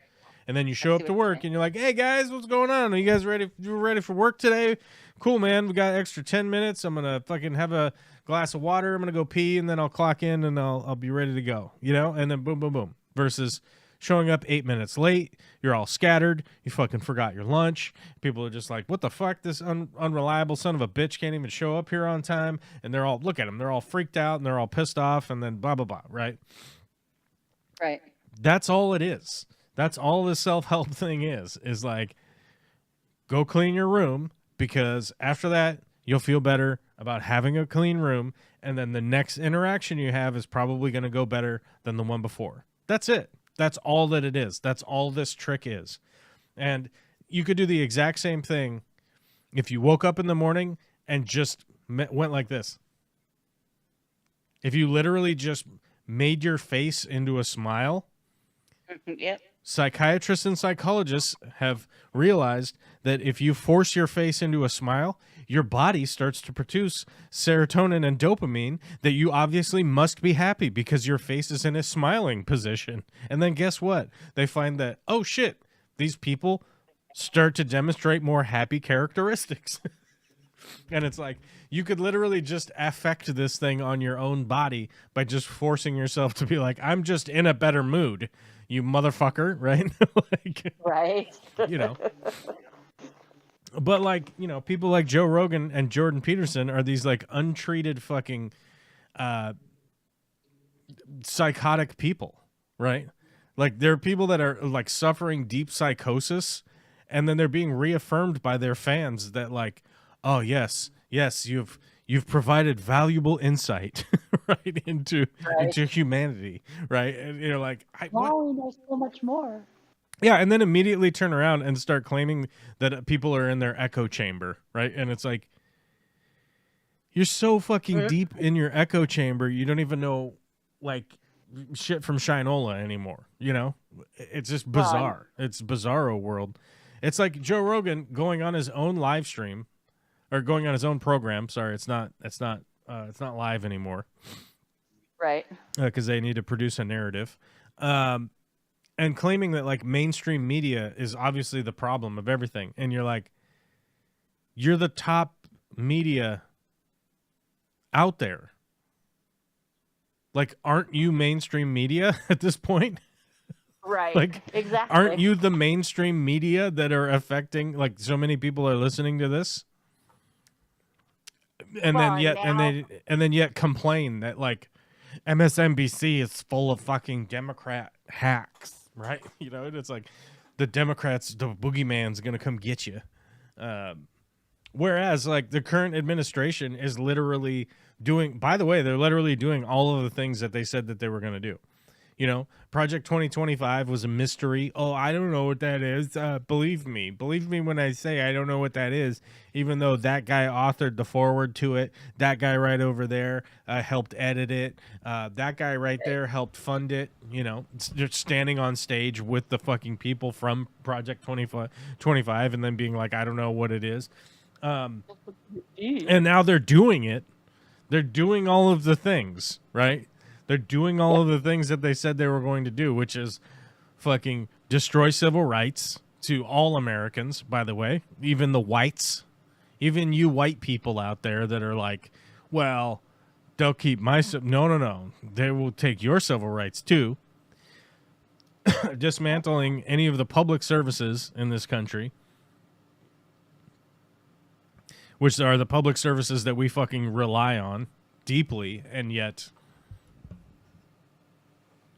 And then you show up to work and you're like, hey guys, what's going on? Are you guys ready? You ready for work today? Cool, man. We got extra 10 minutes. I'm going to fucking have a glass of water. I'm going to go pee and then I'll clock in and I'll be ready to go, and then boom, boom, boom. Versus showing up 8 minutes late. You're all scattered. You fucking forgot your lunch. People are just like, what the fuck? This unreliable son of a bitch can't even show up here on time. And they're all, look at them. They're all freaked out and they're all pissed off and then blah, blah, blah, right? Right. That's all it is. That's all this self-help thing is like, go clean your room, because after that, you'll feel better about having a clean room, and then the next interaction you have is probably going to go better than the one before. That's it. That's all that it is. That's all this trick is. And you could do the exact same thing if you woke up in the morning and just went like this. If you literally just made your face into a smile. Yep. Psychiatrists and psychologists have realized that if you force your face into a smile, your body starts to produce serotonin and dopamine that you obviously must be happy because your face is in a smiling position. And then guess what? They find that, oh shit, these people start to demonstrate more happy characteristics. And it's like, you could literally just affect this thing on your own body by just forcing yourself to be like, I'm just in a better mood, you motherfucker, right? Like, right. You know. But like, you know, people like Joe Rogan and Jordan Peterson are these like untreated fucking psychotic people, right? Like, there are people that are like suffering deep psychosis, and then they're being reaffirmed by their fans that like, oh yes, you've provided valuable insight, right, into humanity, right? And you're like, now we know so much more. Yeah, and then immediately turn around and start claiming that people are in their echo chamber, right? And it's like, you're so fucking deep in your echo chamber, you don't even know like shit from Shinola anymore. You know, it's just bizarre. It's bizarro world. It's like Joe Rogan going on his own live stream. Or going on his own program. Sorry, it's not live anymore. Right. Because they need to produce a narrative, and claiming that like mainstream media is obviously the problem of everything. And you're like, you're the top media out there. Like, aren't you mainstream media at this point? Right. Like, exactly. Aren't you the mainstream media that are affecting, like, so many people are listening to this? And then yet complain that like MSNBC is full of fucking Democrat hacks, right? You know, and it's like the Democrats, the boogeyman's gonna come get you. Whereas like the current administration is literally doing. By the way, they're literally doing all of the things that they said that they were gonna do. You know, Project 2025 was a mystery. Oh, I don't know what that is. Believe me when I say I don't know what that is, even though that guy authored the forward to it. That guy right over there helped edit it. That guy right there helped fund it. You know, just standing on stage with the fucking people from Project 2025 and then being like, I don't know what it is. And now they're doing it. They're doing all of the things, right? They're doing all of the things that they said they were going to do, which is fucking destroy civil rights to all Americans, by the way, even the whites, even you white people out there that are like, well, they'll keep my... No. They will take your civil rights too. Dismantling any of the public services in this country, which are the public services that we fucking rely on deeply, and yet...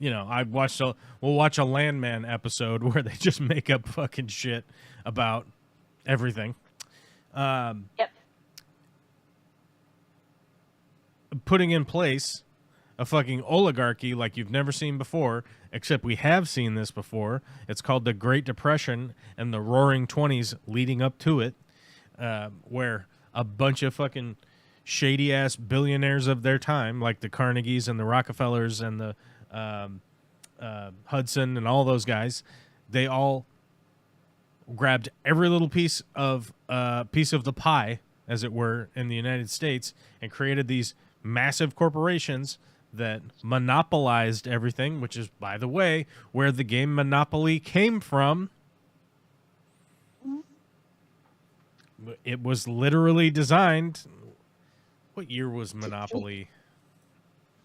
You know, we'll watch a Landman episode where they just make up fucking shit about everything. Yep. Putting in place a fucking oligarchy like you've never seen before, except we have seen this before. It's called the Great Depression and the Roaring 20s leading up to it, where a bunch of fucking shady-ass billionaires of their time, like the Carnegies and the Rockefellers and the Hudson and all those guys, they all grabbed every little piece of the pie, as it were, in the United States, and created these massive corporations that monopolized everything, which is, by the way, where the game Monopoly came from. It was literally designed... What year was Monopoly?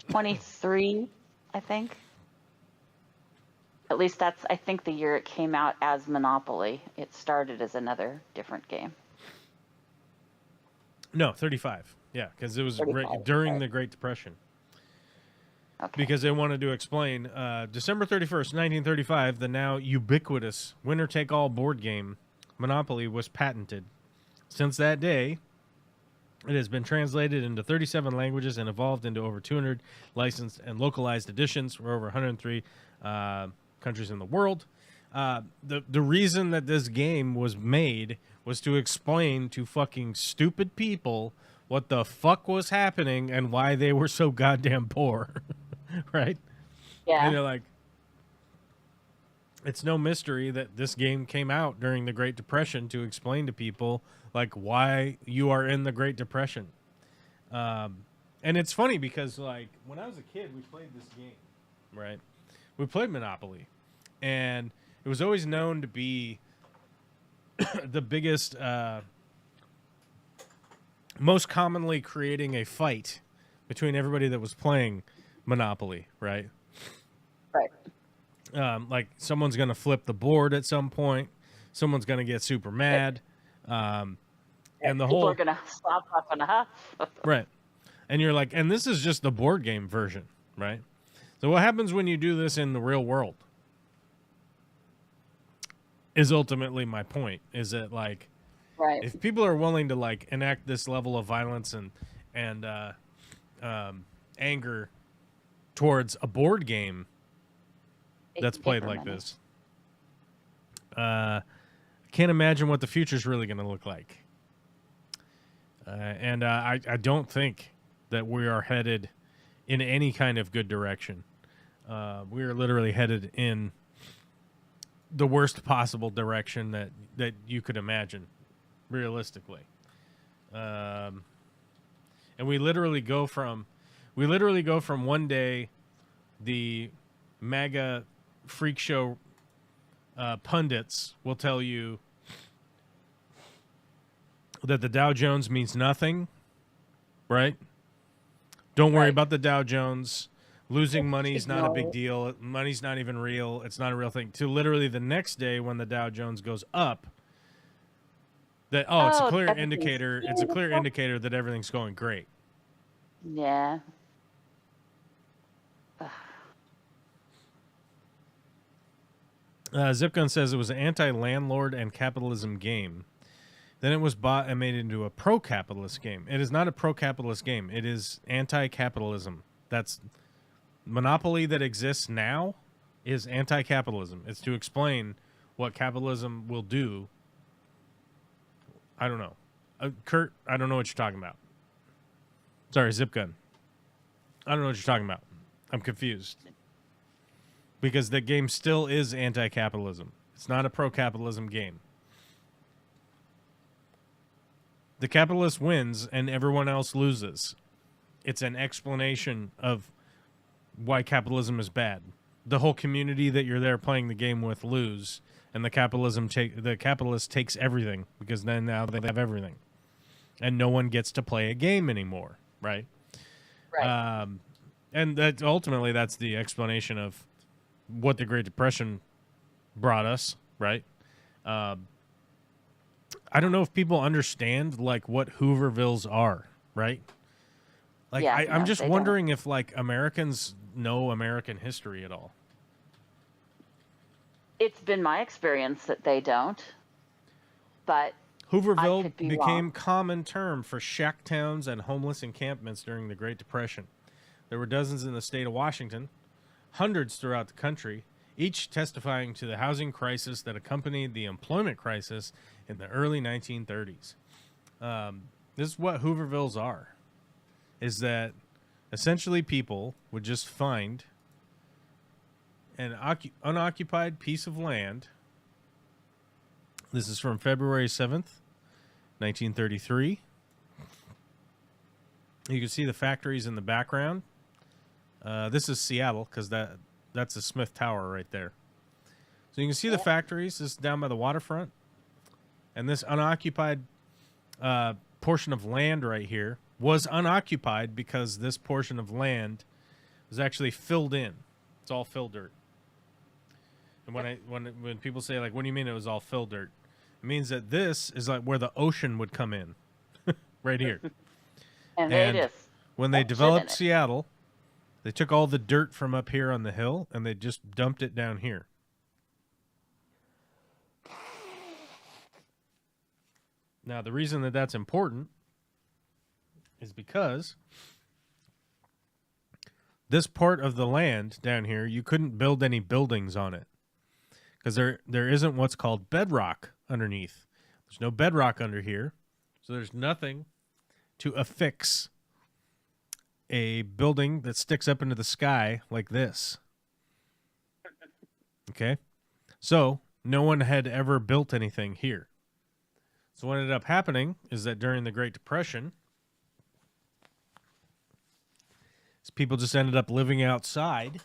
23, I think. At least that's, I think, the year it came out as Monopoly. It started as another different game. No, 35. Yeah, because it was 35, during right. the Great Depression. Okay. Because they wanted to explain December 31st, 1935, the now ubiquitous winner-take-all board game Monopoly was patented. Since that day, it has been translated into 37 languages and evolved into over 200 licensed and localized editions for over 103 countries in the world. The reason that this game was made was to explain to fucking stupid people what the fuck was happening and why they were so goddamn poor. Right? Yeah. And they're like, it's no mystery that this game came out during the Great Depression to explain to people like why you are in the Great Depression. And it's funny because like when I was a kid, we played this game, right? We played Monopoly, and it was always known to be the biggest, most commonly creating a fight between everybody that was playing Monopoly, right? Right. Like someone's going to flip the board at some point. Someone's going to get super mad. And the People whole are gonna slap up and a huff. right. And you're like, and this is just the board game version, right? So what happens when you do this in the real world is ultimately my point. Is that like, Right. if people are willing to like enact this level of violence and anger towards a board game that's played like this, can't imagine what the future's really going to look like. And I don't think that we are headed in any kind of good direction. We are literally headed in the worst possible direction that you could imagine, realistically. And we literally go from one day the MAGA freak show pundits will tell you that the Dow Jones means nothing, right? Don't worry about the Dow Jones. Losing money is not a big deal. Money's not even real. It's not a real thing. To literally the next day when the Dow Jones goes up, that it's a clear indicator. It's a clear indicator that everything's going great. Yeah. Zipgun says it was an anti-landlord and capitalism game. Then it was bought and made into a pro-capitalist game. It is not a pro-capitalist game. It is anti-capitalism. That's Monopoly that exists now is anti-capitalism. It's to explain what capitalism will do. I don't know. Kurt, I don't know what you're talking about. Sorry, Zipgun. I don't know what you're talking about. I'm confused. Because the game still is anti-capitalism. It's not a pro-capitalism game. The capitalist wins and everyone else loses. It's an explanation of why capitalism is bad. The whole community that you're there playing the game with lose, and the capitalist takes everything because then now they have everything, and no one gets to play a game anymore, right? Right. And that ultimately that's the explanation of what the Great Depression brought us, right? I don't know if people understand like what Hoovervilles are, right? Like Yeah, I'm no, just they wondering if like Americans know American history at all. It's been my experience that they don't, but Hooverville could be became wrong. common term for shack towns and homeless encampments during the Great Depression. There were dozens in the state of Washington, hundreds throughout the country, each testifying to the housing crisis that accompanied the employment crisis in the early 1930s. This is what Hoovervilles are, is that essentially people would just find an unoccupied piece of land. This is from February 7th, 1933. You can see the factories in the background. This is Seattle because that's the Smith Tower right there. So you can see the factories. This is down by the waterfront. And this unoccupied portion of land right here was unoccupied because this portion of land was actually filled in. It's all fill dirt. And when people say like, what do you mean it was all fill dirt? It means that this is like where the ocean would come in, right here. And they And just when they shit in developed it. Seattle, they took all the dirt from up here on the hill and they just dumped it down here. Now, the reason that that's important is because this part of the land down here, you couldn't build any buildings on it because there isn't what's called bedrock underneath. There's no bedrock under here, so there's nothing to affix a building that sticks up into the sky like this. Okay? So, no one had ever built anything here. So what ended up happening is that during the Great Depression, people just ended up living outside,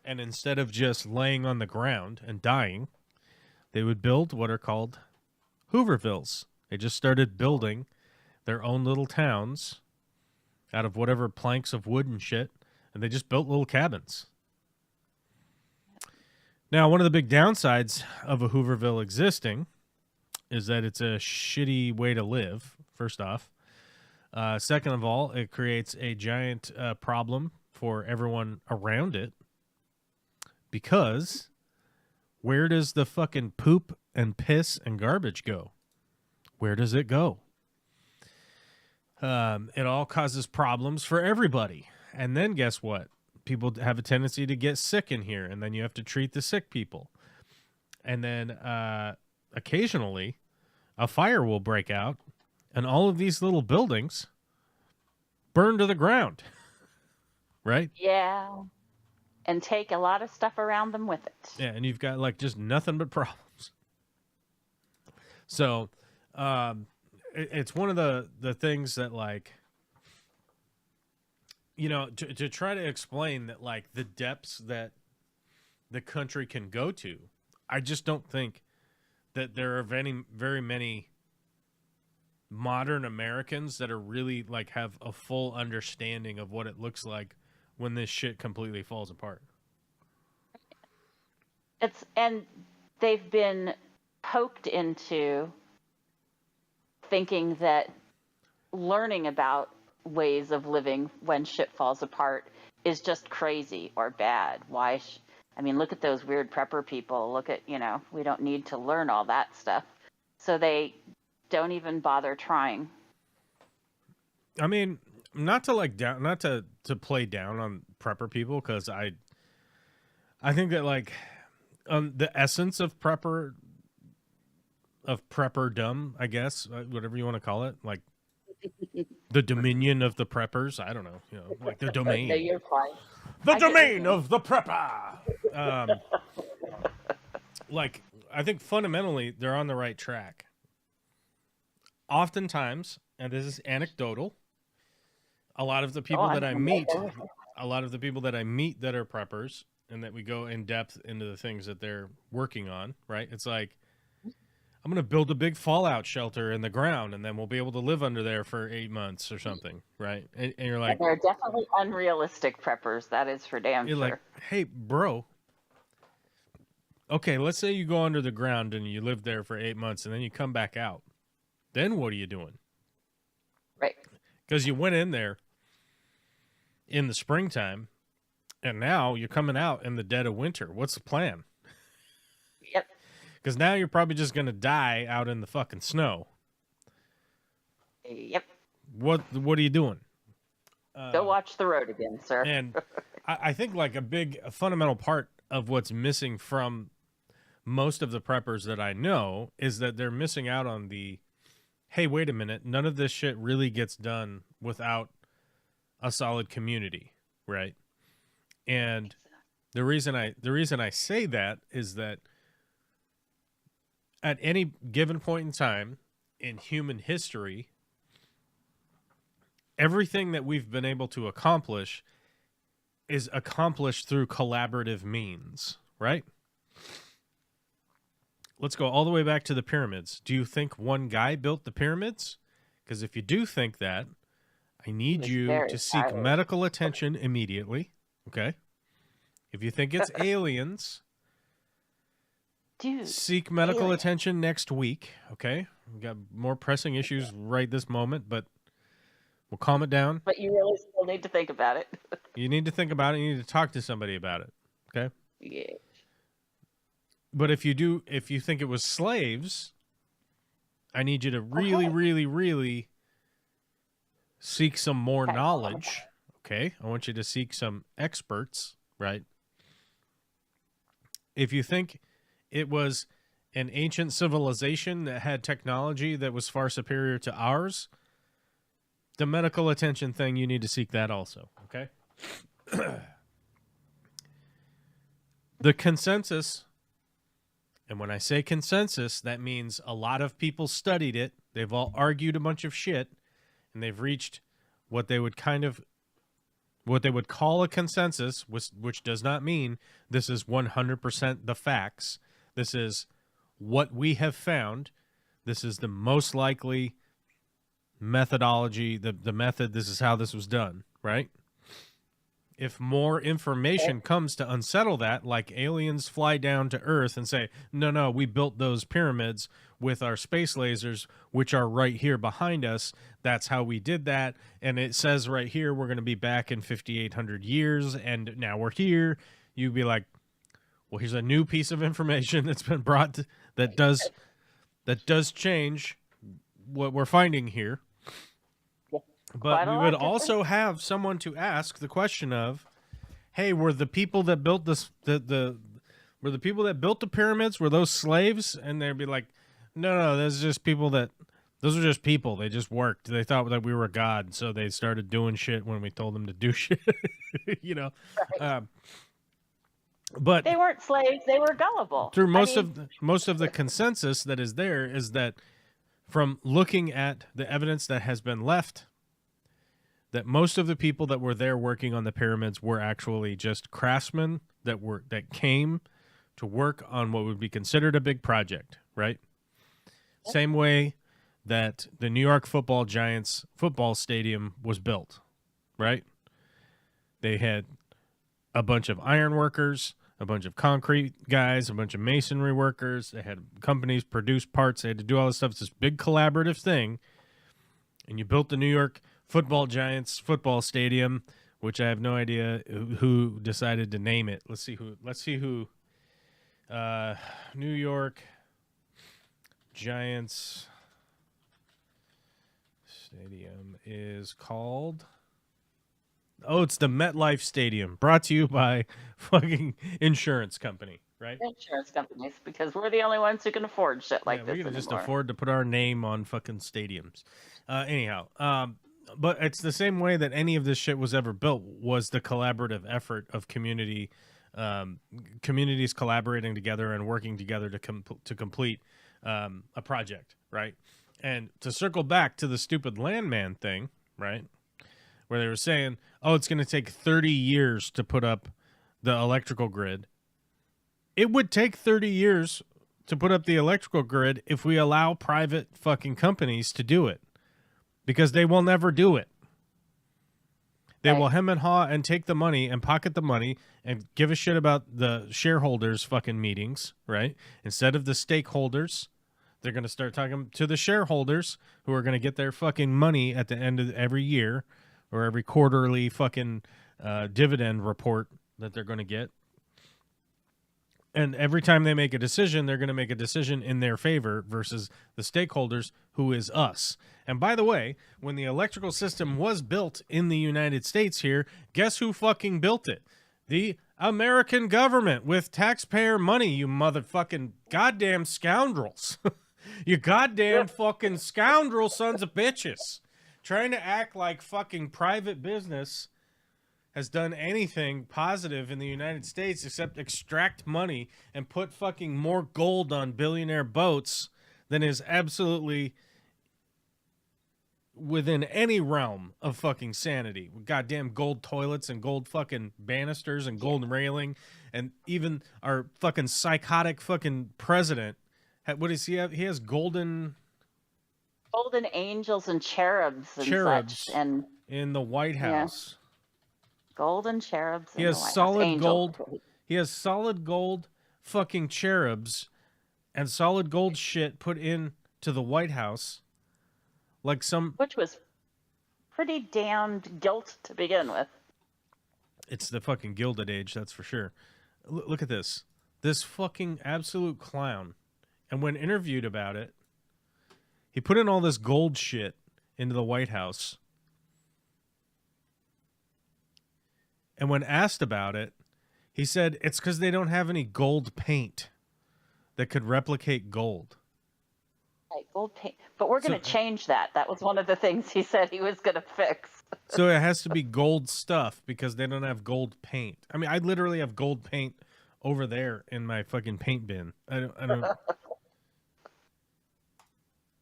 and instead of just laying on the ground and dying, they would build what are called Hoovervilles. They just started building their own little towns out of whatever planks of wood and shit, and they just built little cabins. Now, one of the big downsides of a Hooverville existing is that it's a shitty way to live, first off. Second of all, it creates a giant problem for everyone around it, because where does the fucking poop and piss and garbage go? Where does it go? It all causes problems for everybody. And then guess what? People have a tendency to get sick in here, and then you have to treat the sick people. And then occasionally a fire will break out, and all of these little buildings burn to the ground. Right? Yeah. And take a lot of stuff around them with it. Yeah, and you've got like just nothing but problems. So it's one of the things that, like, you know, to try to explain that, like, the depths that the country can go to, I just don't think that there are very many modern Americans that are really, like, have a full understanding of what it looks like when this shit completely falls apart. And they've been poked into thinking that learning about ways of living when shit falls apart is just crazy or bad. Why? I mean, look at those weird prepper people. Look at, we don't need to learn all that stuff. So they don't even bother trying. I mean, not to play down on prepper people, because I think that, like, the essence of prepperdom, I guess, whatever you want to call it, like the dominion of the preppers. I don't know, like the domain. No, you're fine. The domain of the prepper. Like, I think fundamentally they're on the right track. Oftentimes, and this is anecdotal, a lot of the people that I meet that are preppers, and that we go in depth into the things that they're working on, right? It's like, I'm going to build a big fallout shelter in the ground, and then we'll be able to live under there for 8 months or something, right? And you're like... And they're definitely unrealistic preppers, that is for damn sure. You're like, hey, bro, okay, let's say you go under the ground and you live there for 8 months, and then you come back out. Then what are you doing? Right. Because you went in there in the springtime, and now you're coming out in the dead of winter. What's the plan? Yep. Because now you're probably just going to die out in the fucking snow. Yep. What are you doing? Go watch the road again, sir. And I think, like, a fundamental part of what's missing from most of the preppers that I know is that they're missing out on the, hey, wait a minute, none of this shit really gets done without a solid community, right? And the reason I say that is that at any given point in time in human history, everything that we've been able to accomplish is accomplished through collaborative means, right? Let's go all the way back to the pyramids. Do you think one guy built the pyramids? Because if you do think that, I need you to seek medical attention immediately, okay? If you think it's aliens, dude. Seek medical aliens. attention next week. Okay, we've got more pressing issues right this moment, but we'll calm it down. But you really still need to think about it. You need to think about it. You need to talk to somebody about it. Okay. Yeah. But if you think it was slaves, I need you to really, Okay. really, really seek some more Okay. knowledge. Okay. I want you to seek some experts, right? If you think it was an ancient civilization that had technology that was far superior to ours, the medical attention thing, you need to seek that also. Okay. The consensus, and when I say consensus, that means a lot of people studied it. They've all argued a bunch of shit, and they've reached what they would call a consensus, which does not mean this is 100% the facts. This is what we have found. This is the most likely methodology, the method. This is how this was done, right? If more information comes to unsettle that, like aliens fly down to Earth and say, no, we built those pyramids with our space lasers, which are right here behind us. That's how we did that. And it says right here, we're going to be back in 5,800 years. And now we're here. You'd be like, well, here's a new piece of information that's been brought that does change what we're finding here. But we would also have someone to ask the question of, hey, were the people that built this were the people that built the pyramids, were those slaves? And they'd be like, no, those are just people. They just worked. They thought that we were God, so they started doing shit when we told them to do shit. You know. Right. But they weren't slaves, they were gullible. Through most of the consensus that is there is that from looking at the evidence that has been left, that most of the people that were there working on the pyramids were actually just craftsmen that came to work on what would be considered a big project, right? Yep. Same way that the New York Football Giants football stadium was built, right? They had a bunch of iron workers, a bunch of concrete guys, a bunch of masonry workers. They had companies produce parts. They had to do all this stuff. It's this big collaborative thing. And you built the New York Football Giants football stadium, which I have no idea who decided to name it. Let's see who. New York Giants Stadium is called. Oh, it's the MetLife Stadium, brought to you by fucking insurance company, right? Insurance companies, because we're the only ones who can afford shit like this we can anymore. just afford to put our name on fucking stadiums. Anyhow, but it's the same way that any of this shit was ever built, was the collaborative effort of communities collaborating together and working together to complete a project, right? And to circle back to the stupid landman thing, right, where they were saying, oh, it's going to take 30 years to put up the electrical grid. It would take 30 years to put up the electrical grid if we allow private fucking companies to do it, because they will never do it. They will hem and haw and take the money and pocket the money and give a shit about the shareholders' fucking meetings, right? Instead of the stakeholders, they're going to start talking to the shareholders, who are going to get their fucking money at the end of every year or every quarterly fucking dividend report that they're going to get. And every time they make a decision, they're going to make a decision in their favor versus the stakeholders, who is us. And by the way, when the electrical system was built in the United States here, guess who fucking built it? The American government with taxpayer money, you motherfucking goddamn scoundrels. You goddamn fucking scoundrel sons of bitches. Trying to act like fucking private business has done anything positive in the United States except extract money and put fucking more gold on billionaire boats than is absolutely within any realm of fucking sanity. With goddamn gold toilets and gold fucking banisters and gold railing, and even our fucking psychotic fucking president. What does he have? He has golden angels and cherubs such, and in the White House. Yeah. Golden cherubs. He has solid gold. He has solid gold fucking cherubs and solid gold shit put in to the White House, like some. Which was pretty damned guilt to begin with. It's the fucking Gilded Age, that's for sure. Look at this. This fucking absolute clown. And when interviewed about it, he put in all this gold shit into the White House. And when asked about it, he said it's because they don't have any gold paint that could replicate gold. Right, gold paint. But we're going to change that. That was one of the things he said he was going to fix. So it has to be gold stuff because they don't have gold paint. I mean, I literally have gold paint over there in my fucking paint bin. I don't.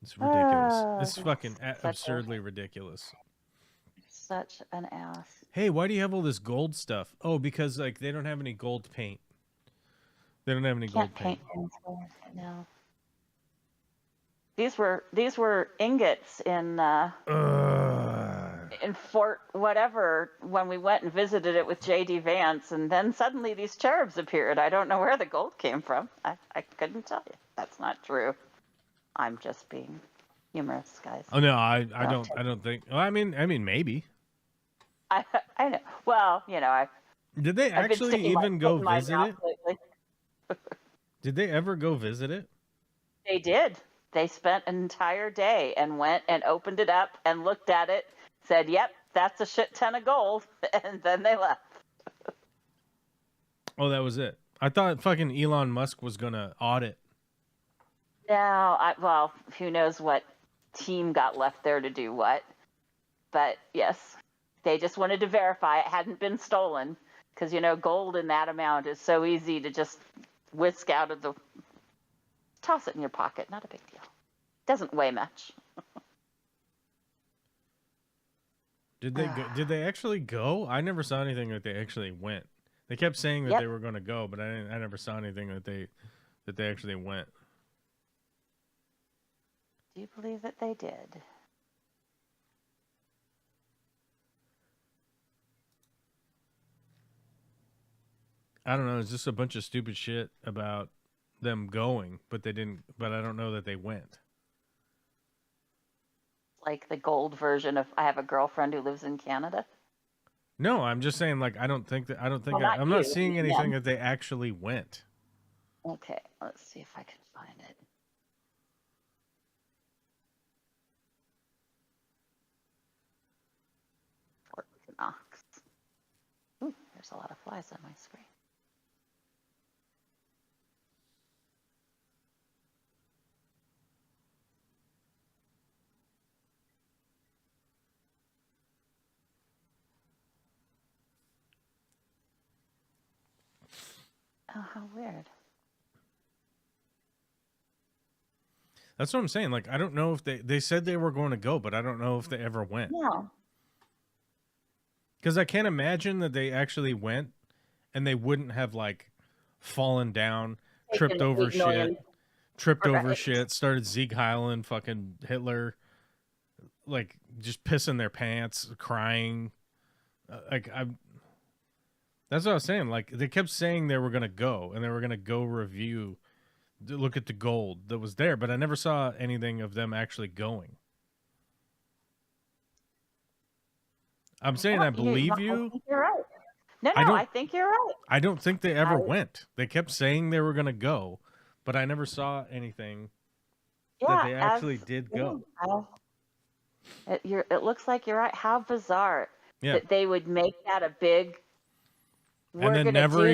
It's ridiculous. It's fucking absurdly ridiculous. Such an ass. Hey, why do you have all this gold stuff? Oh, because like they don't have any gold paint. They don't have any gold paint. No. These were ingots in Fort whatever when we went and visited it with J.D. Vance, and then suddenly these cherubs appeared. I don't know where the gold came from. I couldn't tell you. That's not true. I'm just being humorous, guys. Oh no, I don't think. Well, I mean maybe. I know. Well, you know, did they actually even go visit it? Did they ever go visit it? They did. They spent an entire day and went and opened it up and looked at it, said, "Yep, that's a shit ton of gold," and then they left. Oh, that was it. I thought fucking Elon Musk was gonna audit. No, well, who knows what team got left there to do what. But yes, they just wanted to verify it hadn't been stolen because, you know, gold in that amount is so easy to just whisk out of the... Toss it in your pocket. Not a big deal. Doesn't weigh much. Did they go, did they actually go? I never saw anything that they actually went. They kept saying that they were going to go, but I never saw anything that they actually went. Do you believe that they did? I don't know. It's just a bunch of stupid shit about them going, but they didn't. But I don't know that they went. Like the gold version of "I have a girlfriend who lives in Canada." No, I'm just saying. Like I don't think that. I don't think. I'm not seeing anything that they actually went. Okay, let's see if I can find it. Fort Knox. Ooh, there's a lot of flies on my screen. Oh, how weird. That's what I'm saying. Like, I don't know if they said they were going to go, but I don't know if they ever went. No. Because I can't imagine that they actually went and they wouldn't have, like, fallen down, tripped over shit, started Sieg Heiling, fucking Hitler, like, just pissing their pants, crying. That's what I was saying. Like, they kept saying they were going to go, and they were going to go review, look at the gold that was there, but I never saw anything of them actually going. I'm saying I believe you. I think you're right. No, I think you're right. I don't think they ever went. They kept saying they were going to go, but I never saw anything that they actually did go. It looks like you're right. How bizarre that they would make that a big... And then never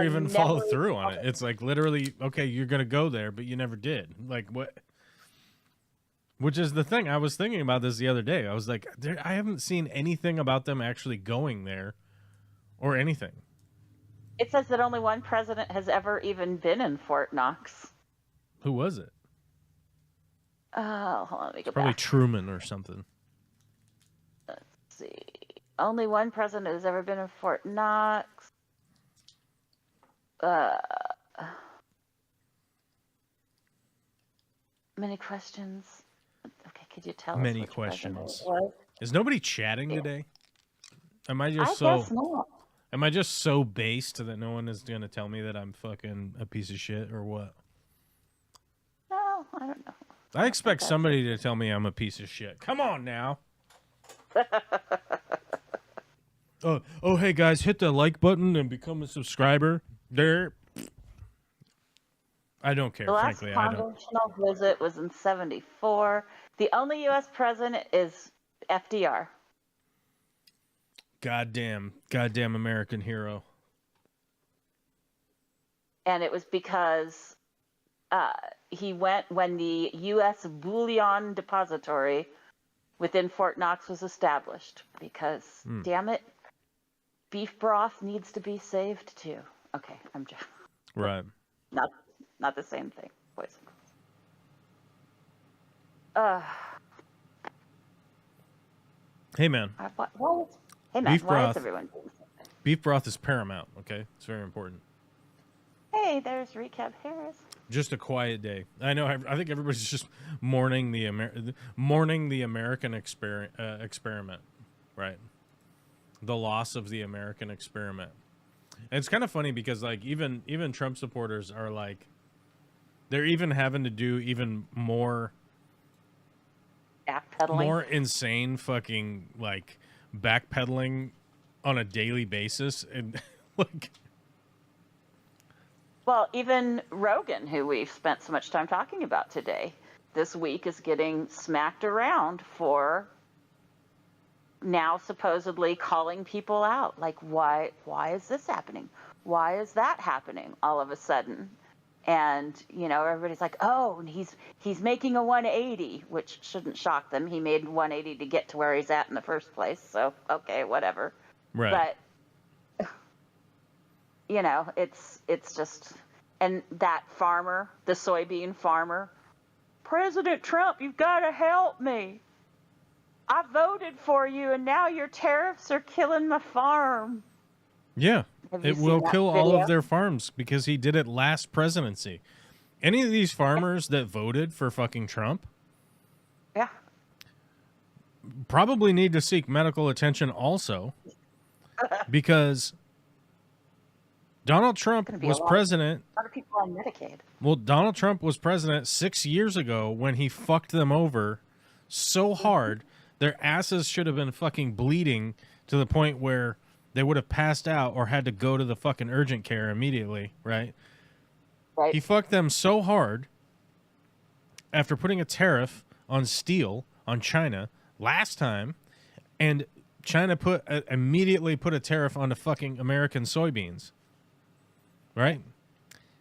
even follow through on it. It's like literally, okay, you're going to go there, but you never did. Like what? Which is the thing. I was thinking about this the other day. I was like, I haven't seen anything about them actually going there or anything. It says that only one president has ever even been in Fort Knox. Who was it? Oh, hold on, let me go probably back. Truman or something. Let's see. Only one president has ever been in Fort Knox. Many questions. Okay, could you tell us many which questions? It was? Is nobody chatting today? Am I just guess not. Am I just so based that no one is going to tell me that I'm fucking a piece of shit or what? I don't know. I expect somebody to tell me I'm a piece of shit. Come on now. Oh, hey guys, hit the like button and become a subscriber. There. I don't care, The last frankly. I don't. congressional visit was in '74. The only U.S. president is FDR. Goddamn American hero. And it was because he went when the U.S. Bullion Depository within Fort Knox was established. Because, damn it, beef broth needs to be saved too. Okay, I'm just Right. Not the same thing, boys. Hey man. Hey man, Beef why broth. is everyone doing something? Beef broth is paramount, okay? It's very important. Hey, there's Recap Harris. Just a quiet day. I know. I think everybody's just mourning the American experiment, right? The loss of the American experiment. And it's kind of funny because like even Trump supporters are like, they're even having to do even more Backpedaling. more insane fucking like backpedaling on a daily basis, and like. Well, even Rogan, who we've spent so much time talking about today, this week is getting smacked around for now supposedly calling people out. Like, why is this happening? Why is that happening all of a sudden? And, you know, everybody's like, oh, and he's making a 180, which shouldn't shock them. He made 180 to get to where he's at in the first place. So, okay, whatever. Right. But, you know, it's just, and that farmer, the soybean farmer, President Trump, you've got to help me. I voted for you, and now your tariffs are killing my farm. Yeah. It will kill all video? of their farms because he did it last presidency. Any of these farmers that voted for fucking Trump Yeah. probably need to seek medical attention also, because Donald Trump was president. A lot of people on Medicaid. Well, Donald Trump was president 6 years ago when he fucked them over so hard their asses should have been fucking bleeding to the point where they would have passed out or had to go to the fucking urgent care immediately, right? Right. He fucked them so hard after putting a tariff on steel on China last time, and China immediately put a tariff on the fucking American soybeans, right?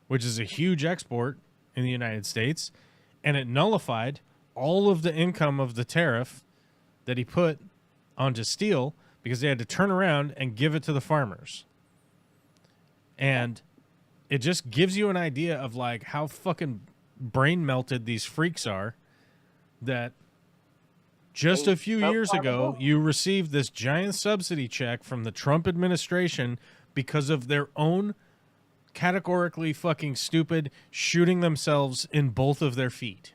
Which is a huge export in the United States, and it nullified all of the income of the tariff that he put onto steel because they had to turn around and give it to the farmers. And it just gives you an idea of like how fucking brain melted these freaks are, that just a few years ago you received this giant subsidy check from the Trump administration because of their own categorically fucking stupid shooting themselves in both of their feet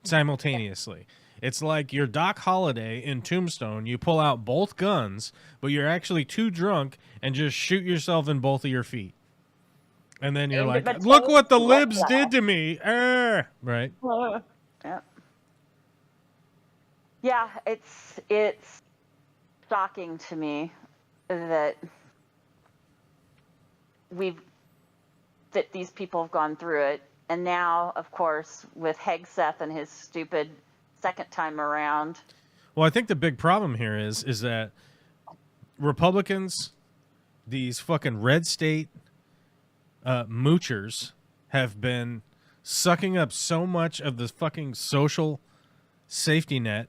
simultaneously. It's like you're Doc Holliday in Tombstone. You pull out both guns, but you're actually too drunk and just shoot yourself in both of your feet. And then you're like, look what the libs did to me. Right? Yeah, it's shocking to me that these people have gone through it. And now, of course, with Hegseth and his stupid second time around. Well, I think the big problem here is that Republicans, these fucking red state moochers, have been sucking up so much of the fucking social safety net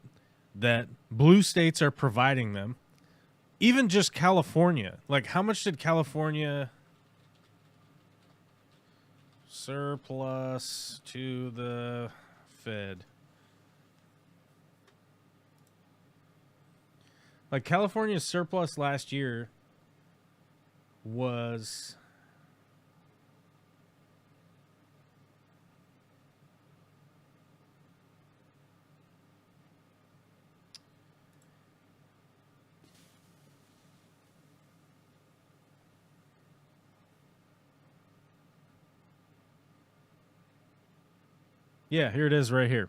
that blue states are providing them. Even just California. Like, how much did California surplus to the Fed? Like, California's surplus last year was Yeah, here it is right here.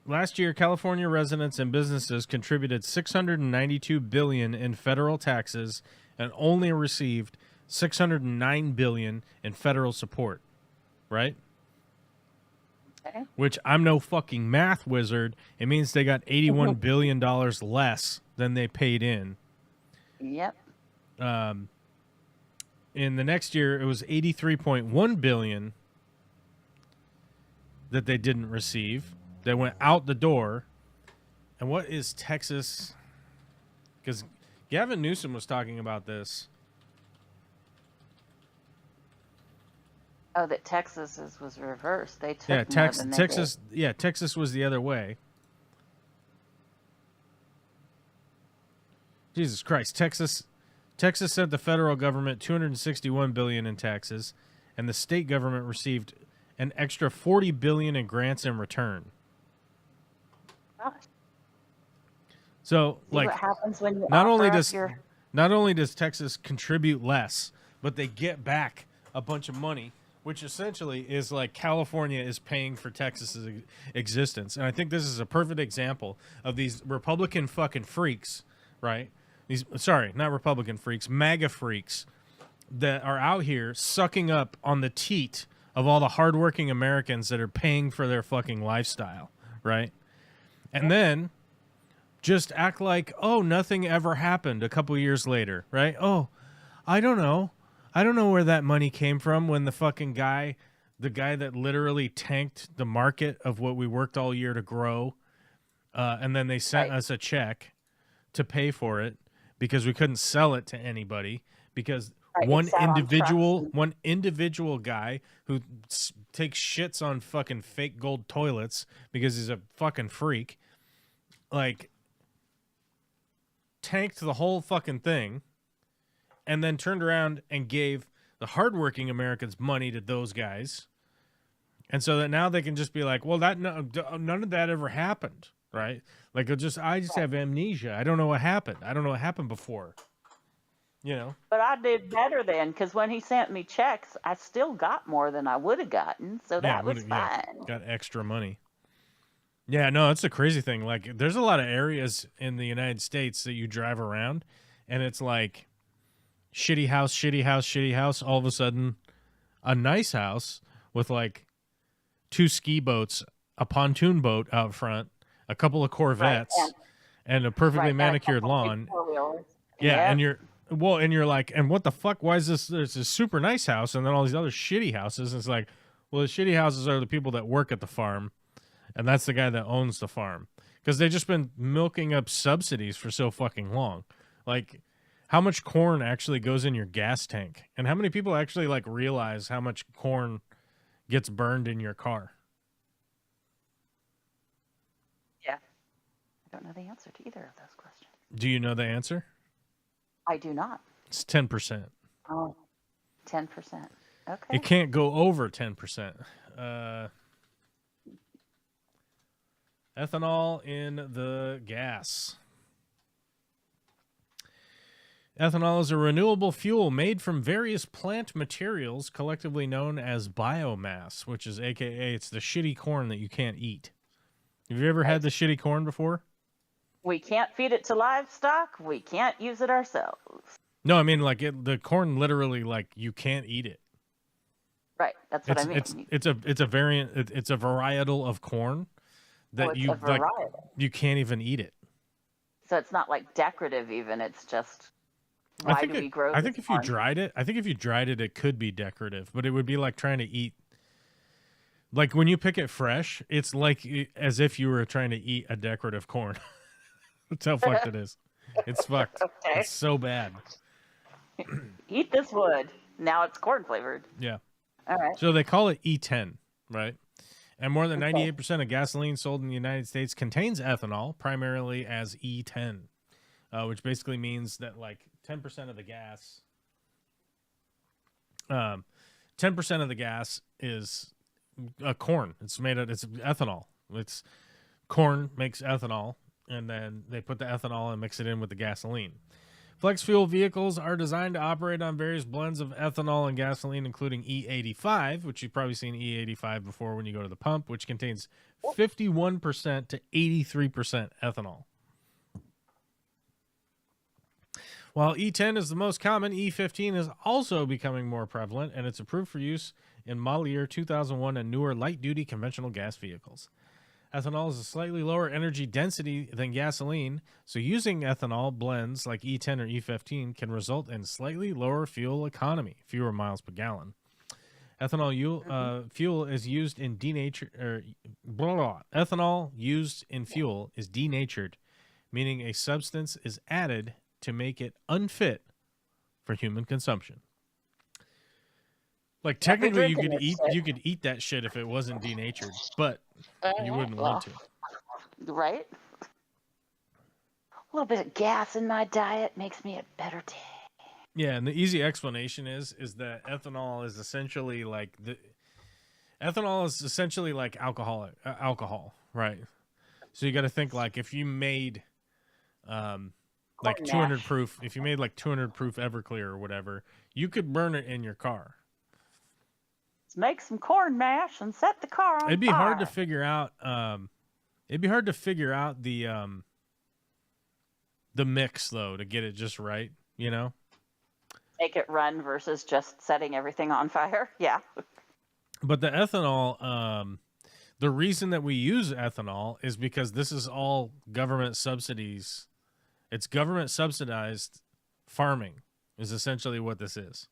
Last year, California residents and businesses contributed $692 billion in federal taxes and only received $609 billion in federal support, right? Okay. Which I'm no fucking math wizard. It means they got $81 billion less than they paid in. Yep. In the next year, it was $83.1 billion that they didn't receive. They went out the door. And what is Texas? Because Gavin Newsom was talking about this. Oh, that Texas was reversed. They took more than they Texas. did. Yeah, Texas was the other way. Jesus Christ, Texas sent the federal government $261 billion in taxes, and the state government received an extra $40 billion in grants in return. Gosh. So, See like, what happens when you not only does Texas contribute less, but they get back a bunch of money, which essentially is like California is paying for Texas's existence. And I think this is a perfect example of these Republican fucking freaks, right? Not Republican freaks, MAGA freaks that are out here sucking up on the teat of all the hardworking Americans that are paying for their fucking lifestyle, right? And then just act like, oh, nothing ever happened a couple years later, right? Oh, I don't know. I don't know where that money came from when the fucking guy that literally tanked the market of what we worked all year to grow, and then they sent us a check to pay for it because we couldn't sell it to anybody because one individual guy who takes shits on fucking fake gold toilets because he's a fucking freak, like, tanked the whole fucking thing and then turned around and gave the hardworking Americans money to those guys. And so that now they can just be like, well, none of that ever happened, right? Like, I just have amnesia. I don't know what happened. I don't know what happened before, you know? But I did better then, because when he sent me checks, I still got more than I would have gotten, so that was fine. Got extra money. Yeah, no, it's a crazy thing. Like, there's a lot of areas in the United States that you drive around, and it's like shitty house, shitty house, shitty house. All of a sudden, a nice house with like 2 ski boats, a pontoon boat out front, a couple of Corvettes, and a perfectly manicured lawn. Yeah, and you're like, and what the fuck? Why is this? There's a super nice house, and then all these other shitty houses. And it's like, well, the shitty houses are the people that work at the farm, and that's the guy that owns the farm, because they've just been milking up subsidies for so fucking long. Like, how much corn actually goes in your gas tank, and how many people actually like realize how much corn gets burned in your car? Yeah, I don't know the answer to either of those questions. Do you know the answer? I do not. It's 10%. Oh, 10%. Okay. It can't go over 10%. Ethanol in the gas. Ethanol is a renewable fuel made from various plant materials, collectively known as biomass, which is AKA it's the shitty corn that you can't eat. Have you ever had the shitty corn before? We can't feed it to livestock. We can't use it ourselves. No, I mean, like, the corn literally, like, you can't eat it. Right, that's what I mean. It's a variant. It's a varietal of corn that you can't even eat it. So it's not like decorative even. It's just why do we grow? I think if you dried it, it could be decorative, but it would be like trying to eat. Like when you pick it fresh, it's like as if you were trying to eat a decorative corn. That's how fucked it is. It's fucked. Okay. It's so bad. Eat this wood. Now it's corn flavored. Yeah. All right. So they call it E10, right? And more than 98% of gasoline sold in the United States contains ethanol, primarily as E10, which basically means that like 10% of the gas, 10% of the gas is corn. It's ethanol. It's corn makes ethanol, and then they put the ethanol and mix it in with the gasoline. Flex fuel vehicles are designed to operate on various blends of ethanol and gasoline, including E85, which you've probably seen E85 before when you go to the pump, which contains 51% to 83% ethanol. While E10 is the most common, E15 is also becoming more prevalent, and it's approved for use in model year 2001 and newer light-duty conventional gas vehicles. Ethanol is a slightly lower energy density than gasoline, so using ethanol blends like E10 or E15 can result in slightly lower fuel economy, fewer miles per gallon. Ethanol fuel is used in ethanol used in fuel is denatured, meaning a substance is added to make it unfit for human consumption. Like technically you could eat that shit if it wasn't denatured, but you wouldn't want to. Right? A little bit of gas in my diet makes me a better day. Yeah, and the easy explanation is that ethanol is essentially like alcohol, right? So you got to think like if you made like 200 proof, if you made like 200 proof Everclear or whatever, you could burn it in your car. Let's make some corn mash and set the car on fire. It'd be hard to figure out. The mix though to get it just right. You know, make it run versus just setting everything on fire. Yeah. But the ethanol, the reason that we use ethanol is because this is all government subsidies. It's government subsidized farming is essentially what this is.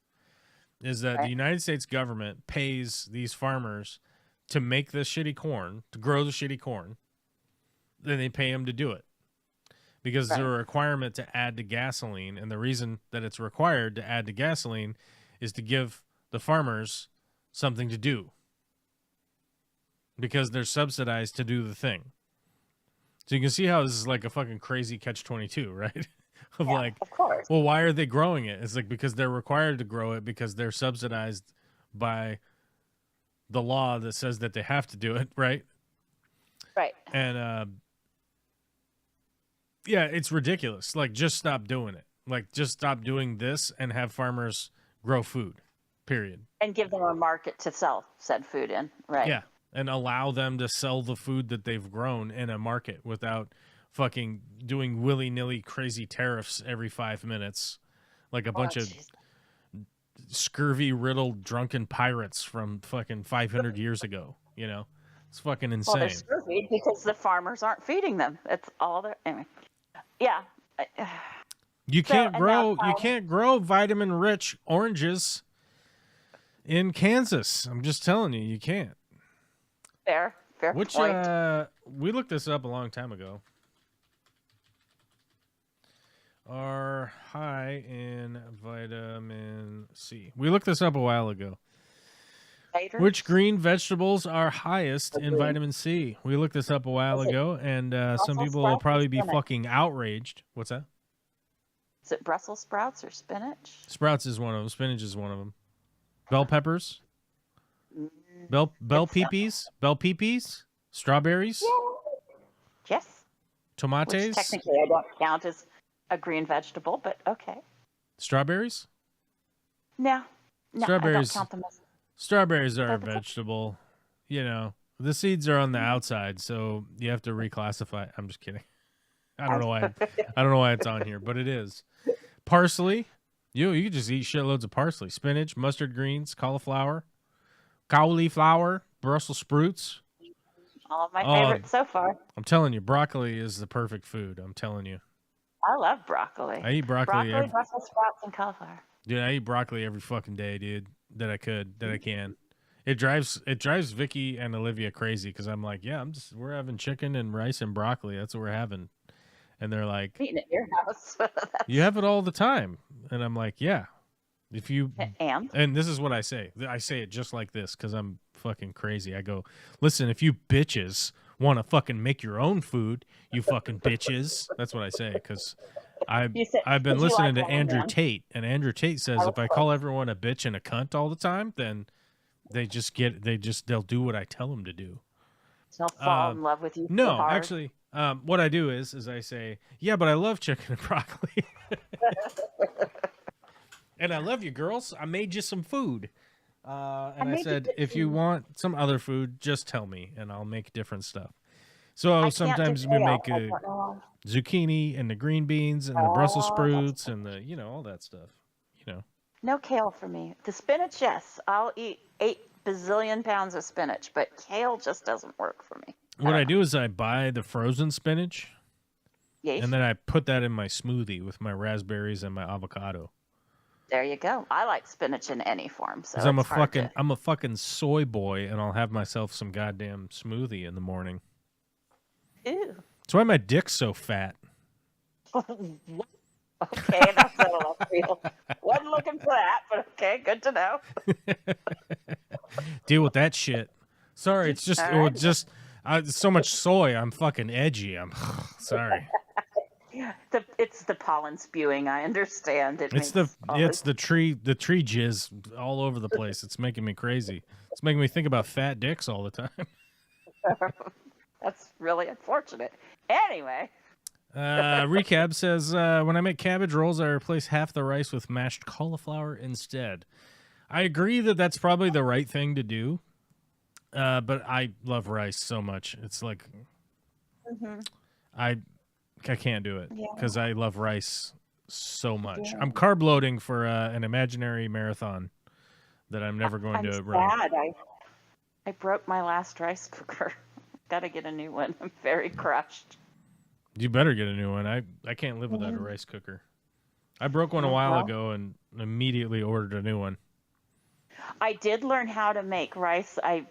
Is that the United States government pays these farmers to make this shitty corn, to grow the shitty corn. Then they pay them to do it. Because there's a requirement to add to gasoline. And the reason that it's required to add to gasoline is to give the farmers something to do. Because they're subsidized to do the thing. So you can see how this is like a fucking crazy catch-22, right? Of course. Well, why are they growing it? It's like because they're required to grow it because they're subsidized by the law that says that they have to do it, right? Right. And yeah, it's ridiculous. Like, just stop doing it. Like, just stop doing this and have farmers grow food, period. And give them a market to sell said food in, right? Yeah, and allow them to sell the food that they've grown in a market without fucking doing willy-nilly crazy tariffs every 5 minutes like a bunch of scurvy-riddled drunken pirates from fucking 500 years ago, you know? It's fucking insane. Well, they're scurvy because the farmers aren't feeding them. That's all they're... Anyway. Yeah. You can't grow vitamin-rich oranges in Kansas. I'm just telling you, you can't. Fair point. We looked this up a long time ago. Are high in vitamin C. We looked this up a while ago. Which green vegetables are highest in vitamin C? We looked this up a while ago, and some people will probably be fucking outraged. What's that? Is it Brussels sprouts or spinach? Sprouts is one of them. Spinach is one of them. Bell peppers? Bell peepees? Strawberries? Yes. Tomatoes? Which technically I don't count as a green vegetable, but okay. Strawberries? No, strawberries, I don't count them as... Strawberries are a vegetable. You know, the seeds are on the outside, so you have to reclassify. I'm just kidding. I don't know why it's on here, but it is. Parsley. You can just eat shitloads of parsley. Spinach, mustard greens, cauliflower, Brussels sprouts. All of my favorites so far. I'm telling you, broccoli is the perfect food. I'm telling you. I love broccoli. I eat broccoli Brussels sprouts, and cauliflower. Dude, I eat broccoli every fucking day, dude. That I can. It drives Vicky and Olivia crazy because I'm like, yeah, we're having chicken and rice and broccoli. That's what we're having. And they're like, eating at your house. You have it all the time. And I'm like, yeah. If you and this is what I say. I say it just like this because I'm fucking crazy. I go, listen, if you bitches want to fucking make your own food, you fucking bitches. That's what I say because I've been listening to Andrew Tate, and Andrew Tate says if I call everyone a bitch and a cunt all the time, then they'll do what I tell them to do. They'll fall in love with you. No, actually, what I do is I say, yeah, but I love chicken and broccoli. And I love you, girls. I made you some food. And I made you said, good if you food. want some other food, just tell me, and I'll make different stuff. So I can't do sometimes we kale. make I don't know why. zucchini and the green beans and the Brussels Oh, sprouts and the, all that stuff. no kale for me. The spinach, yes. I'll eat 8 bazillion pounds of spinach, but kale just doesn't work for me. What I do is I buy the frozen spinach, Yes. and then I put that in my smoothie with my raspberries and my avocado. There you go. I like spinach in any form, so Because I'm it's I'm a fucking soy boy, and I'll have myself some goddamn smoothie in the morning. Ew. That's why my dick's so fat. Okay, that's a little field. Wasn't looking for that, but okay, good to know. Deal with that shit. Sorry, it's just All right. so much soy. I'm fucking edgy. I'm sorry. It's the pollen spewing. I understand. It's the tree jizz all over the place. It's making me crazy. It's making me think about fat dicks all the time. That's really unfortunate. Anyway. Recap says, when I make cabbage rolls, I replace half the rice with mashed cauliflower instead. I agree that that's probably the right thing to do, but I love rice so much. It's like I can't do it because I love rice so much. Yeah. I'm carb loading for an imaginary marathon that I'm never going to run. Sad. I broke my last rice cooker. Got to get a new one. I'm very crushed. You better get a new one. I can't live without a rice cooker. I broke one a while ago and immediately ordered a new one. I did learn how to make rice. I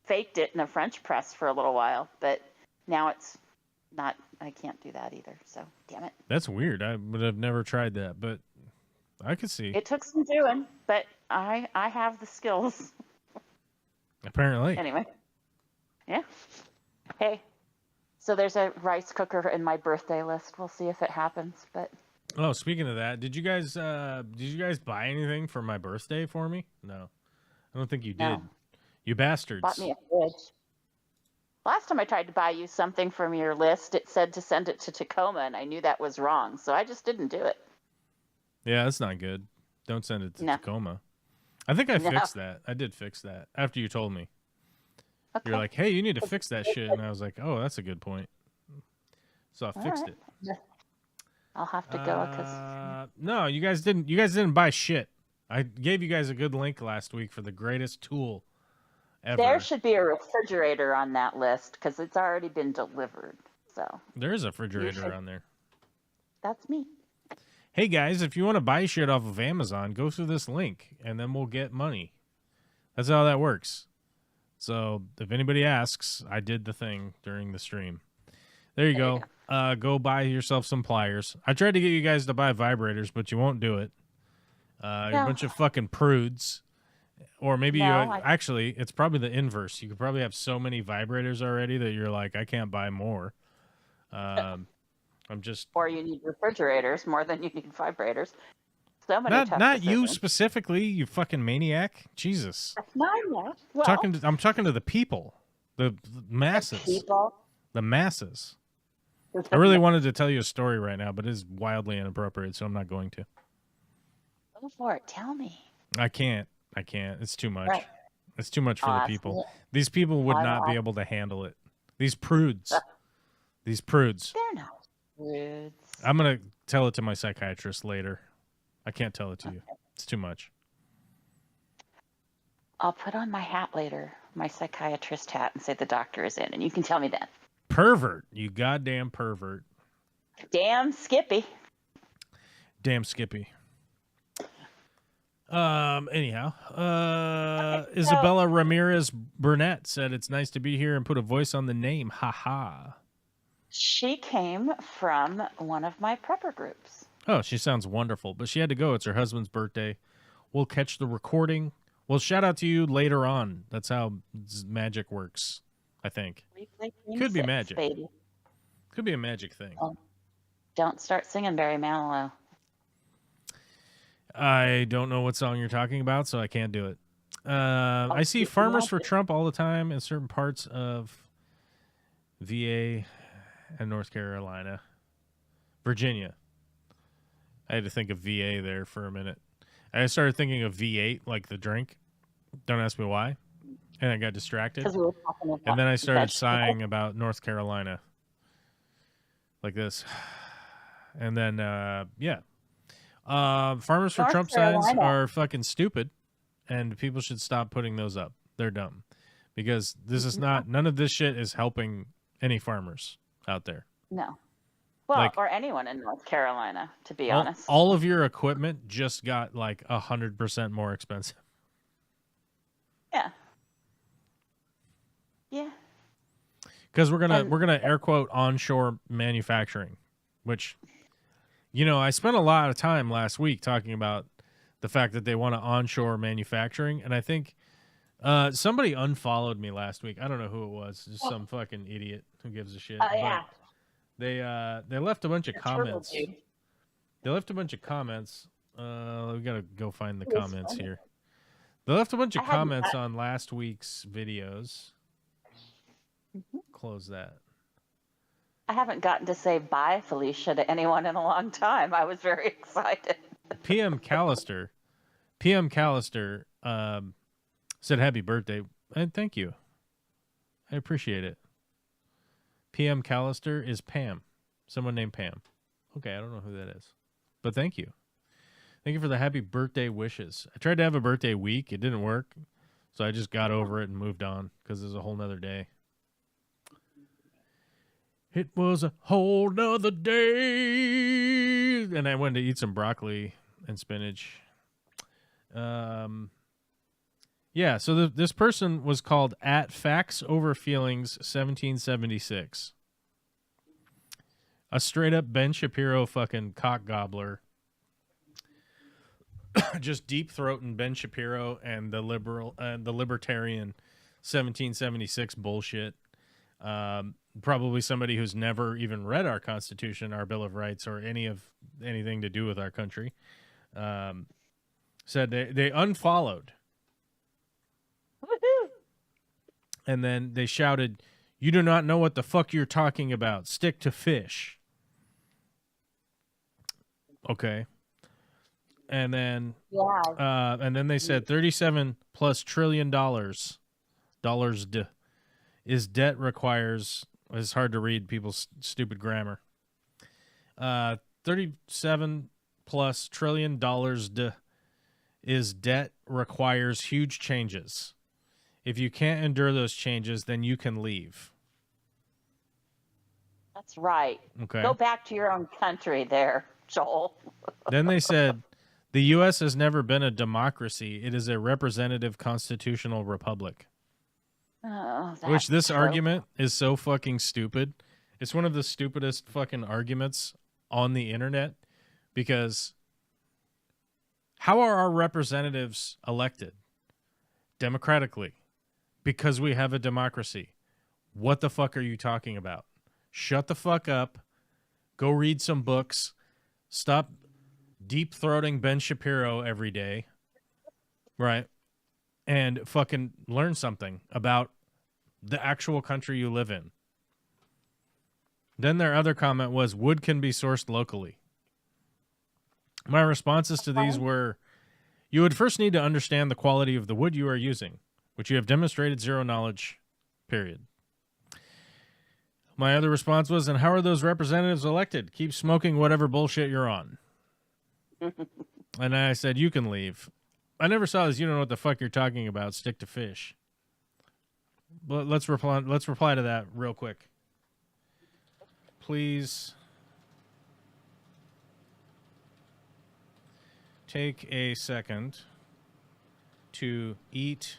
faked it in a French press for a little while, but now it's not. I can't do that either. So, damn it. That's weird. I would have never tried that, but I could see. It took some doing, but I have the skills. Apparently. Anyway. Yeah. Hey. So there's a rice cooker in my birthday list. We'll see if it happens, but oh, speaking of that, did you guys buy anything for my birthday for me? No. I don't think you did. No. You bastards. Bought me a fridge. Last time I tried to buy you something from your list, it said to send it to Tacoma, and I knew that was wrong, so I just didn't do it. Yeah, that's not good. Don't send it to No. Tacoma. I think I fixed that. I did fix that after you told me. Okay. You're like, hey, you need to fix that shit. And I was like, oh, that's a good point. So I fixed it. I'll have to go because No, you guys didn't buy shit. I gave you guys a good link last week for the greatest tool ever. there should be a refrigerator on that list because it's already been delivered. So There is a refrigerator on there. that's me. Hey guys, if you want to buy shit off of Amazon, go through this link and then we'll get money. That's how that works. So if anybody asks, I did the thing during the stream. There you go. Go buy yourself some pliers. I tried to get you guys to buy vibrators, but you won't do it. You're a bunch of fucking prudes. Or maybe actually, it's probably the inverse. You could probably have so many vibrators already that you're like, I can't buy more. I'm just... Or you need refrigerators more than you need vibrators. So many Not you decisions. specifically, you fucking maniac. Jesus. No, well, I'm talking to the people. The masses. people. The masses. I really wanted to tell you a story right now, but it is wildly inappropriate, so I'm not going to. Go for it. Tell me. I can't. It's too much. Right. It's too much for the Awesome. people. These people would not be able to handle it. These prudes. These prudes. They're not prudes. I'm going to tell it to my psychiatrist later. I can't tell it to you. It's too much. I'll put on my hat later, my psychiatrist hat, and say the doctor is in, and you can tell me then. Pervert. You goddamn pervert. Damn Skippy. Damn Skippy. Anyhow, Isabella Ramirez Burnett said it's nice to be here and put a voice on the name. Ha ha. She came from one of my prepper groups. Oh, she sounds wonderful, but she had to go. It's her husband's birthday. We'll catch the recording. Well, shout out to you later on. That's how magic works, I think. Could be magic. Baby. Could be a magic thing. Oh, don't start singing Barry Manilow. I don't know what song you're talking about, so I can't do it. I see Farmers for Trump all the time in certain parts of VA and North Carolina. Virginia. I had to think of VA there for a minute. I started thinking of V8, like the drink. Don't ask me why. And I got distracted. Because we were talking about And then I started vegetables. sighing about North Carolina. Like this. And then, yeah. Farmers for North Trump signs Carolina. are fucking stupid. And people should stop putting those up. They're dumb. Because this is not, none of this shit is helping any farmers out there. No. Well, Like- or anyone in North Carolina, to be honest. All of your equipment just got like 100% more expensive. Yeah. Yeah. Because we're And- gonna air quote onshore manufacturing, which, you know, I spent a lot of time last week talking about the fact that they want to onshore manufacturing, and I think somebody unfollowed me last week. I don't know who it was, just some fucking idiot who gives a shit. Oh, yeah. But they left a bunch of The turtle comments. dude. They left a bunch of comments. We gotta go find the It was comments funny. here. They left a bunch of I hadn't comments got- on last week's videos. Mhm. Close that. I haven't gotten to say bye, Felicia, to anyone in a long time. I was very excited. PM Callister said happy birthday, and thank you. I appreciate it. PM Callister is Pam, someone named Pam. Okay, I don't know who that is, but thank you. Thank you for the happy birthday wishes. I tried to have a birthday week. It didn't work, so I just got over it and moved on because it was a whole nother day. It was a whole nother day. And I went to eat some broccoli and spinach. Yeah, so this person was called at Facts Over Feelings 1776. A straight up Ben Shapiro fucking cock gobbler. Just deep throating Ben Shapiro and the libertarian 1776 bullshit. Probably somebody who's never even read our Constitution, our Bill of Rights, or anything to do with our country. Said they unfollowed. Woohoo! And then they shouted, "You do not know what the fuck you're talking about. Stick to fish." Okay. And then Yeah. they said $37+ trillion is debt requires. It's hard to read people's stupid grammar. $37+ trillion is debt requires huge changes. If you can't endure those changes, then you can leave. That's right. Okay. Go back to your own country there, Joel. Then they said the U.S. has never been a democracy. It is a representative constitutional republic. Oh, Which that's this true. argument is so fucking stupid. It's one of the stupidest fucking arguments on the internet because how are our representatives elected? Democratically. Because we have a democracy. What the fuck are you talking about? Shut the fuck up. Go read some books. Stop deep-throating Ben Shapiro every day. Right? And fucking learn something about the actual country you live in. Then their other comment was, wood can be sourced locally. My responses to these were, you would first need to understand the quality of the wood you are using, which you have demonstrated zero knowledge, period. My other response was, and how are those representatives elected? Keep smoking whatever bullshit you're on. And I said, you can leave. I never saw this. You don't know what the fuck you're talking about. Stick to fish. But let's reply to that real quick. Please take a second to eat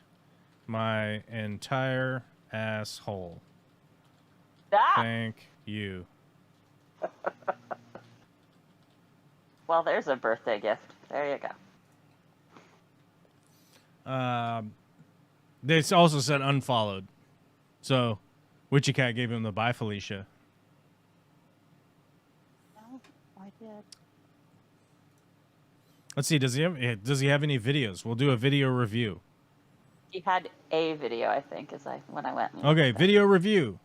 my entire asshole. Ah! Thank you. Well, there's a birthday gift. There you go. They also said unfollowed. So, Witchy Cat gave him the bye, Felicia. No, I did. Let's see. Does he have any videos? We'll do a video review. He had a video, I think, when I went. And Okay, looked. video review.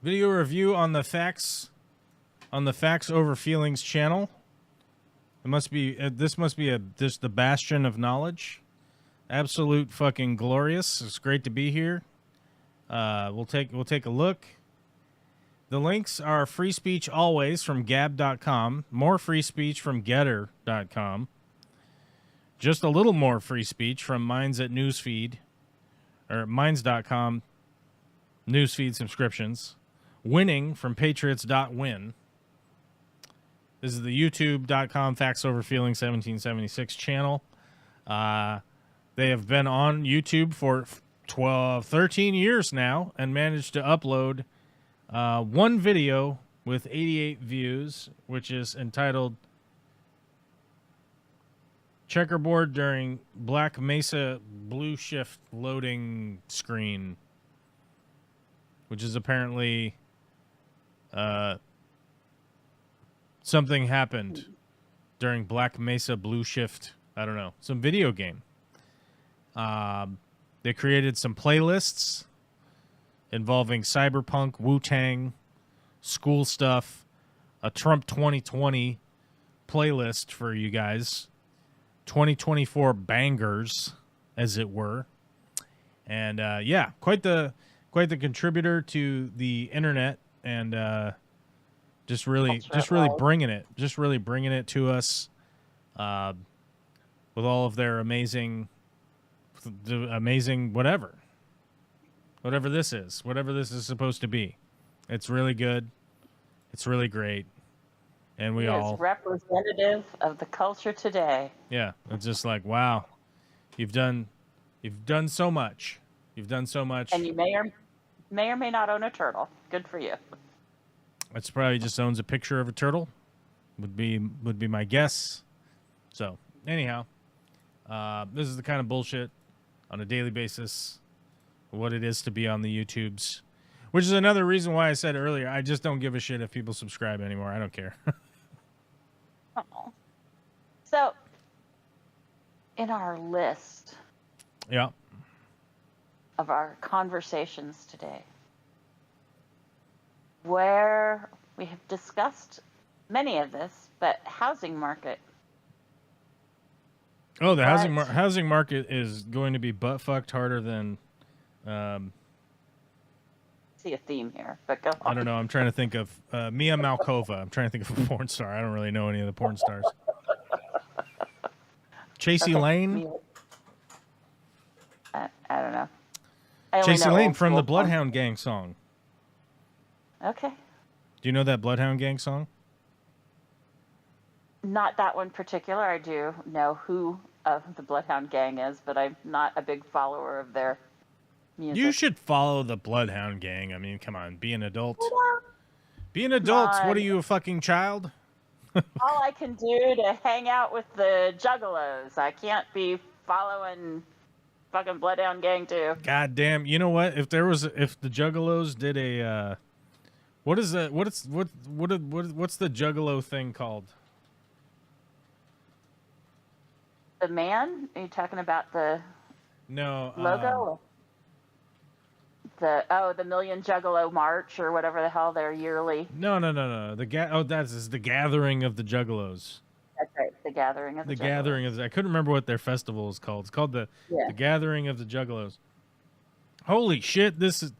Video review on the Facts on the Facts Over Feelings channel. It must be this must be just the bastion of knowledge. Absolute fucking glorious. It's great to be here. We'll take a look. The links are free speech always from gab.com, more free speech from getter.com, just a little more free speech from Minds at Newsfeed, or minds.com newsfeed subscriptions, winning from patriots.win. This is the youtube.com Facts Over Feeling 1776 channel. They have been on YouTube for 13 years now and managed to upload one video with 88 views, which is entitled Checkerboard During Black Mesa Blue Shift Loading Screen, which is apparently something happened during Black Mesa Blue Shift. I don't know, some video game. They created some playlists involving Cyberpunk, Wu-Tang, school stuff, a Trump 2020 playlist for you guys, 2024 bangers, as it were. And yeah, quite the contributor to the internet, and just really bringing it to us with all of their amazing whatever this is supposed to be. It's really good. It's really great. And we all representative of the culture today. Yeah, it's just like, wow. You've done so much. And you may or may not own a turtle. Good for you. It's probably just owns a picture of a turtle. Would be my guess. So, anyhow, this is the kind of bullshit on a daily basis, what it is to be on the YouTubes, which is another reason why I said earlier, I just don't give a shit if people subscribe anymore. I don't care. Oh. So, in our list Yeah. of our conversations today, where we have discussed many of this, but housing market. Oh, the housing market is going to be butt fucked harder than. See a theme here, but go on. I don't know. I'm trying to think of Mia Malkova. I'm trying to think of a porn star. I don't really know any of the porn stars. Chasey Lane. I don't know. Chasey Lane from the Bloodhound Gang song. Okay. Do you know that Bloodhound Gang song? Not that one particular. I do know who the Bloodhound Gang is, but I'm not a big follower of their music. You should follow the Bloodhound Gang. I mean, come on, be an adult. Be an adult. What are you, a fucking child? All I can do to hang out with the Juggalos. I can't be following fucking Bloodhound Gang too. God damn. You know what? If the Juggalos did a what's the Juggalo thing called? The man? Are you talking about the logo? The Million Juggalo March or whatever the hell their yearly. No. That's the Gathering of the Juggalos. That's right. The Gathering of the Juggalos. I couldn't remember what their festival is called. It's called the Gathering of the Juggalos. Holy shit, this is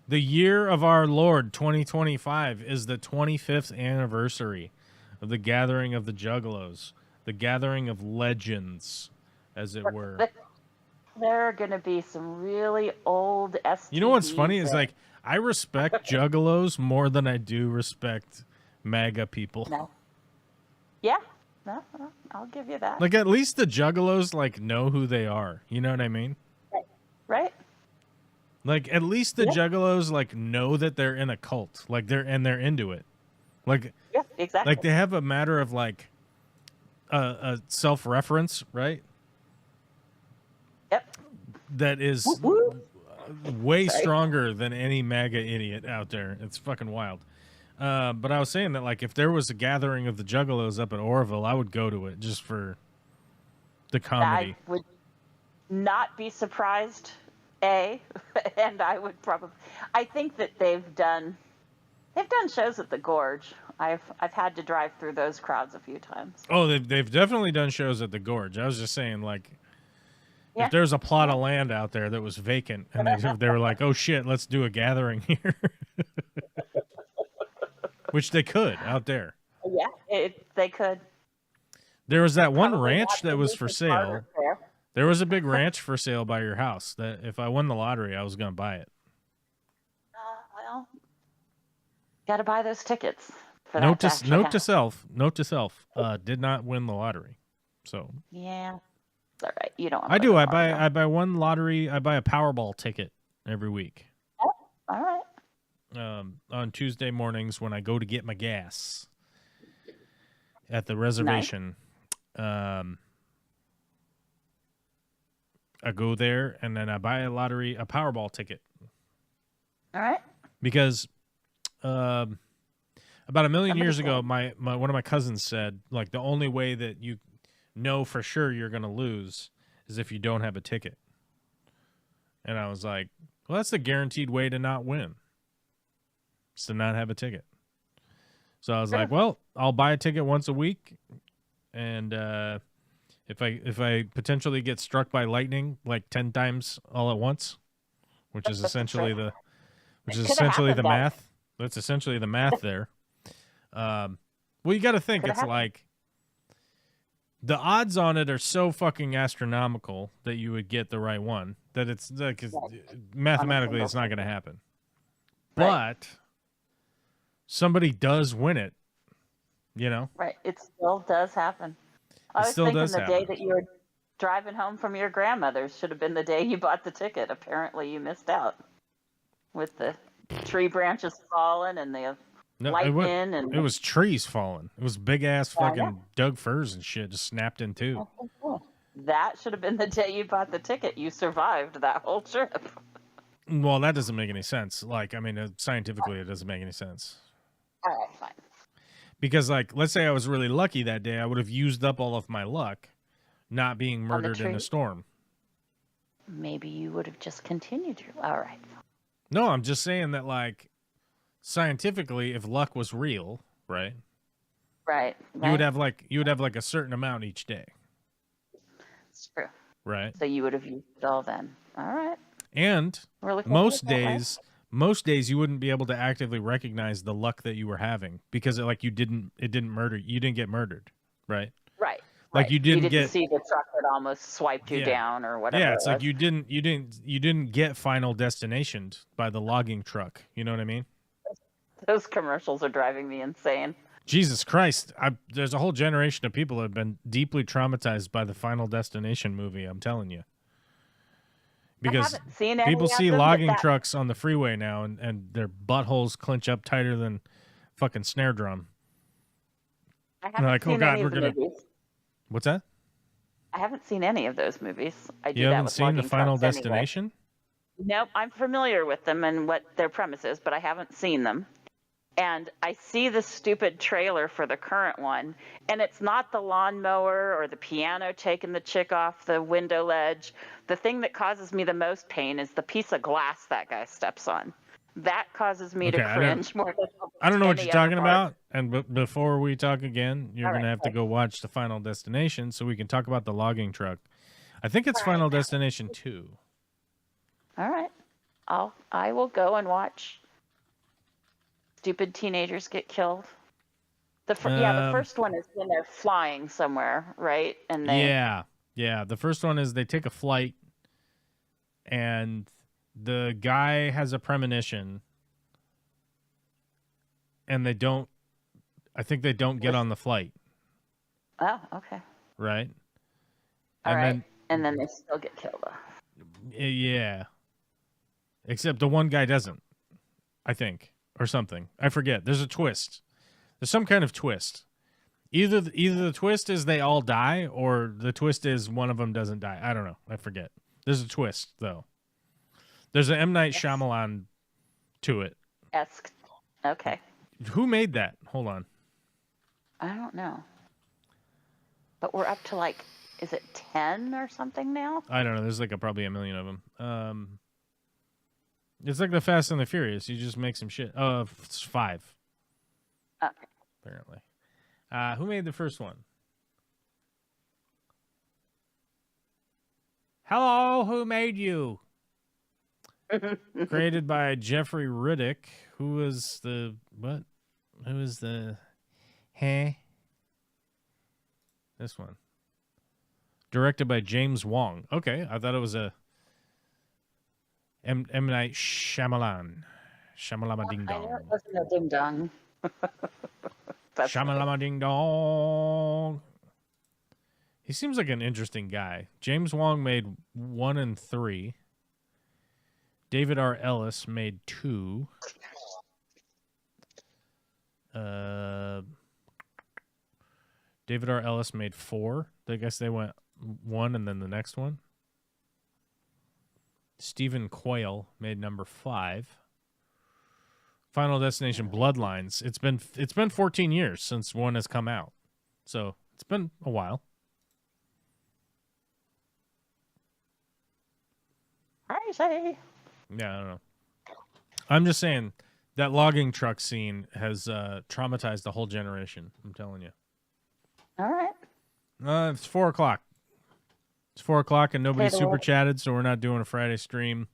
the year of our Lord 2025 is the 25th anniversary of the Gathering of the Juggalos. The gathering of legends, as it were. There are going to be some really old STDs. You know what's funny is, like, I respect Juggalos more than I do respect MAGA people. No. Yeah. No, I'll give you that. Like, at least the Juggalos, like, know who they are. You know what I mean? Right. Like, at least the Juggalos, like, know that they're in a cult. Like, they're into it. Like, yeah, exactly. Like, they have a matter of, like, a self-reference, right? Yep. That is way stronger than any MAGA idiot out there. It's fucking wild. But I was saying that, like, if there was a gathering of the Juggalos up at Orville, I would go to it just for the comedy. I would not be surprised, and I would probably. I think that they've done shows at the Gorge I've had to drive through those crowds a few times. Oh, they've definitely done shows at the Gorge. I was just saying, like, Yeah. if there's a plot of land out there that was vacant, and they were like, oh shit, let's do a gathering here, which they could out there. Yeah, they could. There was that one Probably ranch have that to was do for some barter sale. there. There was a big ranch for sale by your house that if I won the lottery, I was going to buy it. Well, got to buy those tickets. For Note that to note to self. Note to self. Did not win the lottery, so Yeah, it's all right. You don't. I do. I buy one lottery. I buy a Powerball ticket every week. Oh, all right. On Tuesday mornings when I go to get my gas at the reservation. Nice. I go there and then I buy a Powerball ticket. All right. Because about a million years ago, my one of my cousins said, like, the only way that you know for sure you're going to lose is if you don't have a ticket. And I was like, well, that's the guaranteed way to not win. Is to not have a ticket. So I was like, well, I'll buy a ticket once a week, and if I potentially get struck by lightning like 10 times all at once, which is essentially the math. That's essentially the math there. Well, you got to think it's like the odds on it are so fucking astronomical that you would get the right one that it's like mathematically it's not going to happen. But somebody does win it, you know? Right. It still does happen. I was thinking the day that you were driving home from your grandmother's should have been the day you bought the ticket. Apparently you missed out with the tree branches falling and the lightning. It was trees falling. It was big ass fucking Doug firs and shit just snapped in two. That should have been the day you bought the ticket. You survived that whole trip. Well, that doesn't make any sense. Like, I mean, scientifically, it doesn't make any sense. All right, fine. Because, like, let's say I was really lucky that day, I would have used up all of my luck not being murdered in a storm. Maybe you would have just continued your... All right. No, I'm just saying that, like, scientifically, if luck was real, right? Right. You would have like a certain amount each day. It's true. Right. So you would have used it all then. All right. And most days you wouldn't be able to actively recognize the luck that you were having because it didn't murder you. Didn't get murdered, right? Right. Like you didn't see the truck that almost swiped you down or whatever. Yeah, it's like you didn't get final destinationed by the logging truck. You know what I mean? Those commercials are driving me insane. Jesus Christ. There's a whole generation of people that have been deeply traumatized by the Final Destination movie, I'm telling you. Because people see logging trucks on the freeway now and their buttholes clench up tighter than fucking snare drum. I haven't seen any of the movies. What's that? I haven't seen any of those movies. You haven't seen the Final Destination? Anyway. Nope, I'm familiar with them and what their premise is, but I haven't seen them. And I see the stupid trailer for the current one, and it's not the lawnmower or the piano taking the chick off the window ledge. The thing that causes me the most pain is the piece of glass that guy steps on. That causes me to cringe more than I don't know what you're talking about. And before we talk again, you're going to have to go watch the Final Destination so we can talk about the logging truck. I think it's Final Destination 2. All right. I will go and watch stupid teenagers get killed. The first one is when they're flying somewhere, right? And yeah. The first one is they take a flight, and the guy has a premonition, and I think they don't get on the flight. Oh, okay. Right. And then they still get killed. Yeah. Except the one guy doesn't, I think. Or something. I forget. There's a twist. There's some kind of twist. Either the twist is they all die, or the twist is one of them doesn't die. I don't know. I forget. There's a twist, though. There's an M. Night Shyamalan to it. Okay. Who made that? Hold on. I don't know. But we're up to is it 10 or something now? I don't know. There's probably a million of them. It's like the Fast and the Furious. You just make some shit. It's 5. Okay. apparently. Who made the first one? Hello, who made you? Created by Jeffrey Riddick. Who is the what? Who is the This one. Directed by James Wong. Okay, I thought it was a M. Night Shyamalan. Shyamalama Ding I knew Dong. it wasn't a ding dong. Shamalama Ding Dong. He seems like an interesting guy. James Wong made 1 and 3. David R. Ellis made 2. David R. Ellis made 4. I guess they went 1 and then the next one. Stephen Quayle made number 5. Final Destination Bloodlines. It's been 14 years since one has come out. So it's been a while. Crazy. Yeah, I don't know. I'm just saying that logging truck scene has traumatized the whole generation. I'm telling you. All right. It's 4 o'clock. It's 4 o'clock and nobody Okay, super chatted, so we're not doing a Friday stream.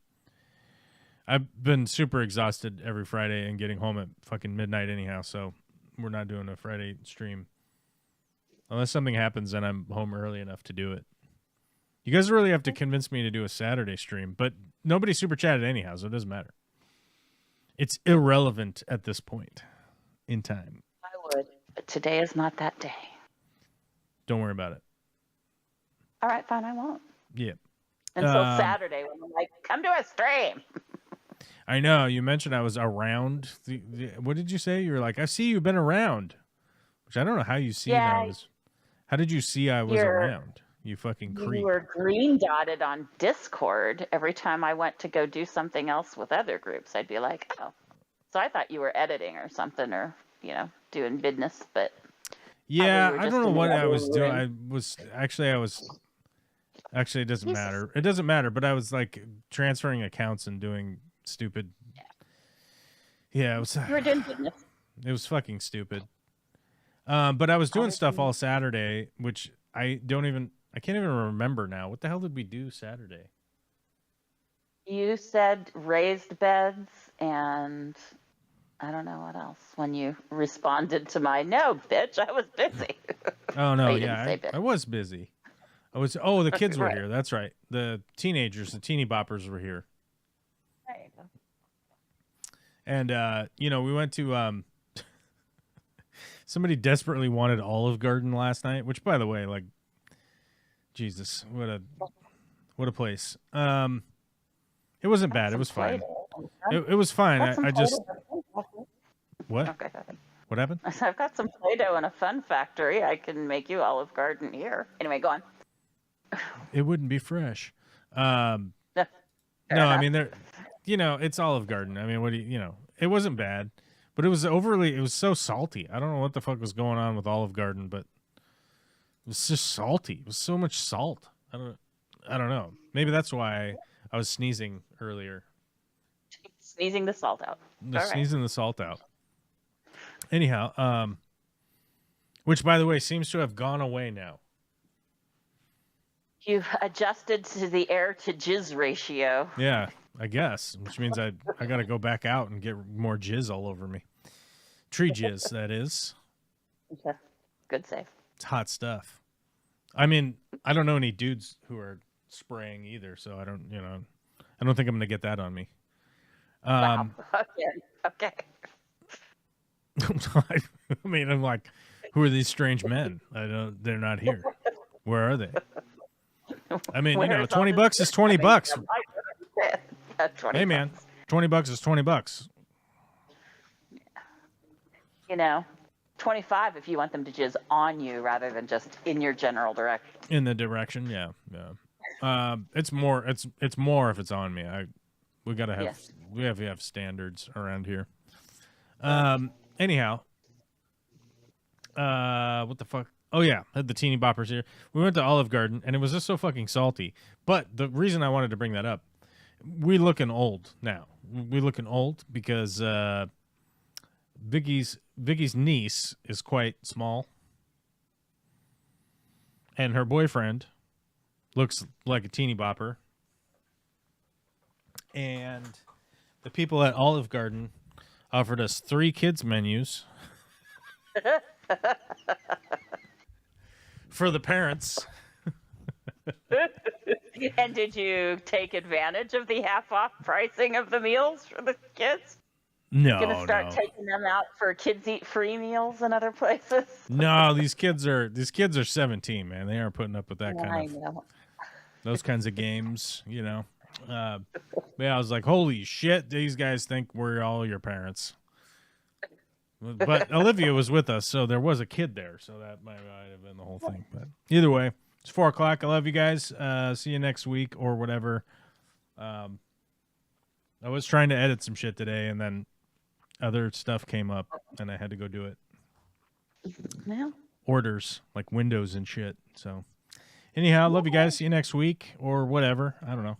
I've been super exhausted every Friday and getting home at fucking midnight anyhow, so we're not doing a Friday stream. Unless something happens and I'm home early enough to do it. You guys really have to convince me to do a Saturday stream, but nobody super chatted anyhow, so it doesn't matter. It's irrelevant at this point in time. I would, but today is not that day. Don't worry about it. All right, fine, I won't. Yeah. Until Saturday when I'm like, come to a stream. I know. You mentioned I was around. What did you say? You were like, I see you've been around. Which I don't know how you see that I was. How did you see I was around? You fucking creep. You were green dotted on Discord every time I went to go do something else with other groups. I'd be like, oh. So I thought you were editing or something or, doing business, but. Yeah, I don't know what I was doing. Actually, it doesn't matter. It doesn't matter, but I was like transferring accounts and doing stupid. Yeah, it was. You were doing business. It was fucking stupid. But I was doing stuff all Saturday, which I can't even remember now. What the hell did we do Saturday? You said raised beds and I don't know what else when you responded to my, no, bitch, I was busy. Oh, no, Oh, yeah, I was busy. The kids were here. That's right. The teenagers, the teeny boppers were here. There you go. And, we went to, somebody desperately wanted Olive Garden last night, which, by the way, like, Jesus, what a place. It wasn't bad. It was fine. It was fine. I just, what? Okay. What happened? I've got some Play-Doh in a fun factory. I can make you Olive Garden here. Anyway, go on. It wouldn't be fresh. No, enough. I mean, it's Olive Garden. I mean, it wasn't bad, but it was so salty. I don't know what the fuck was going on with Olive Garden, but it was just salty. It was so much salt. I don't know. Maybe that's why I was sneezing earlier. Sneezing the salt out. Sneezing the salt out. Anyhow, which, by the way, seems to have gone away now. You've adjusted to the air to jizz ratio. Yeah, I guess, which means I got to go back out and get more jizz all over me. Tree jizz, that is. Okay. Good save. It's hot stuff. I mean, I don't know any dudes who are spraying either, so I don't think I'm going to get that on me. Wow. Okay. I mean, I'm like, who are these strange men? They're not here. Where are they? I mean, $20 is $20. Hey, man, $20 is $20. 25 if you want them to jizz on you rather than just in your general direction. In the direction, yeah. It's more if it's on me. We gotta have we have to have standards around here. Anyhow, what the fuck? Oh yeah, had the teeny boppers here. We went to Olive Garden and it was just so fucking salty. But the reason I wanted to bring that up, we looking old now. We looking old because Vicky's niece is quite small, and her boyfriend looks like a teeny bopper. And the people at Olive Garden offered us 3 kids menus for the parents. And did you take advantage of the half-off pricing of the meals for the kids? No, Gonna start no. taking them out for kids eat free meals in other places. No, these kids are 17, man. They aren't putting up with that I kind of know. those kinds of games, you know. But yeah, I was like, holy shit, these guys think we're all your parents. But Olivia was with us, so there was a kid there, so that might have been the whole thing. But either way, it's 4:00. I love you guys. See you next week or whatever. I was trying to edit some shit today, and then other stuff came up, and I had to go do it. Well, Orders, like windows and shit. So anyhow, love you guys. See you next week or whatever. I don't know.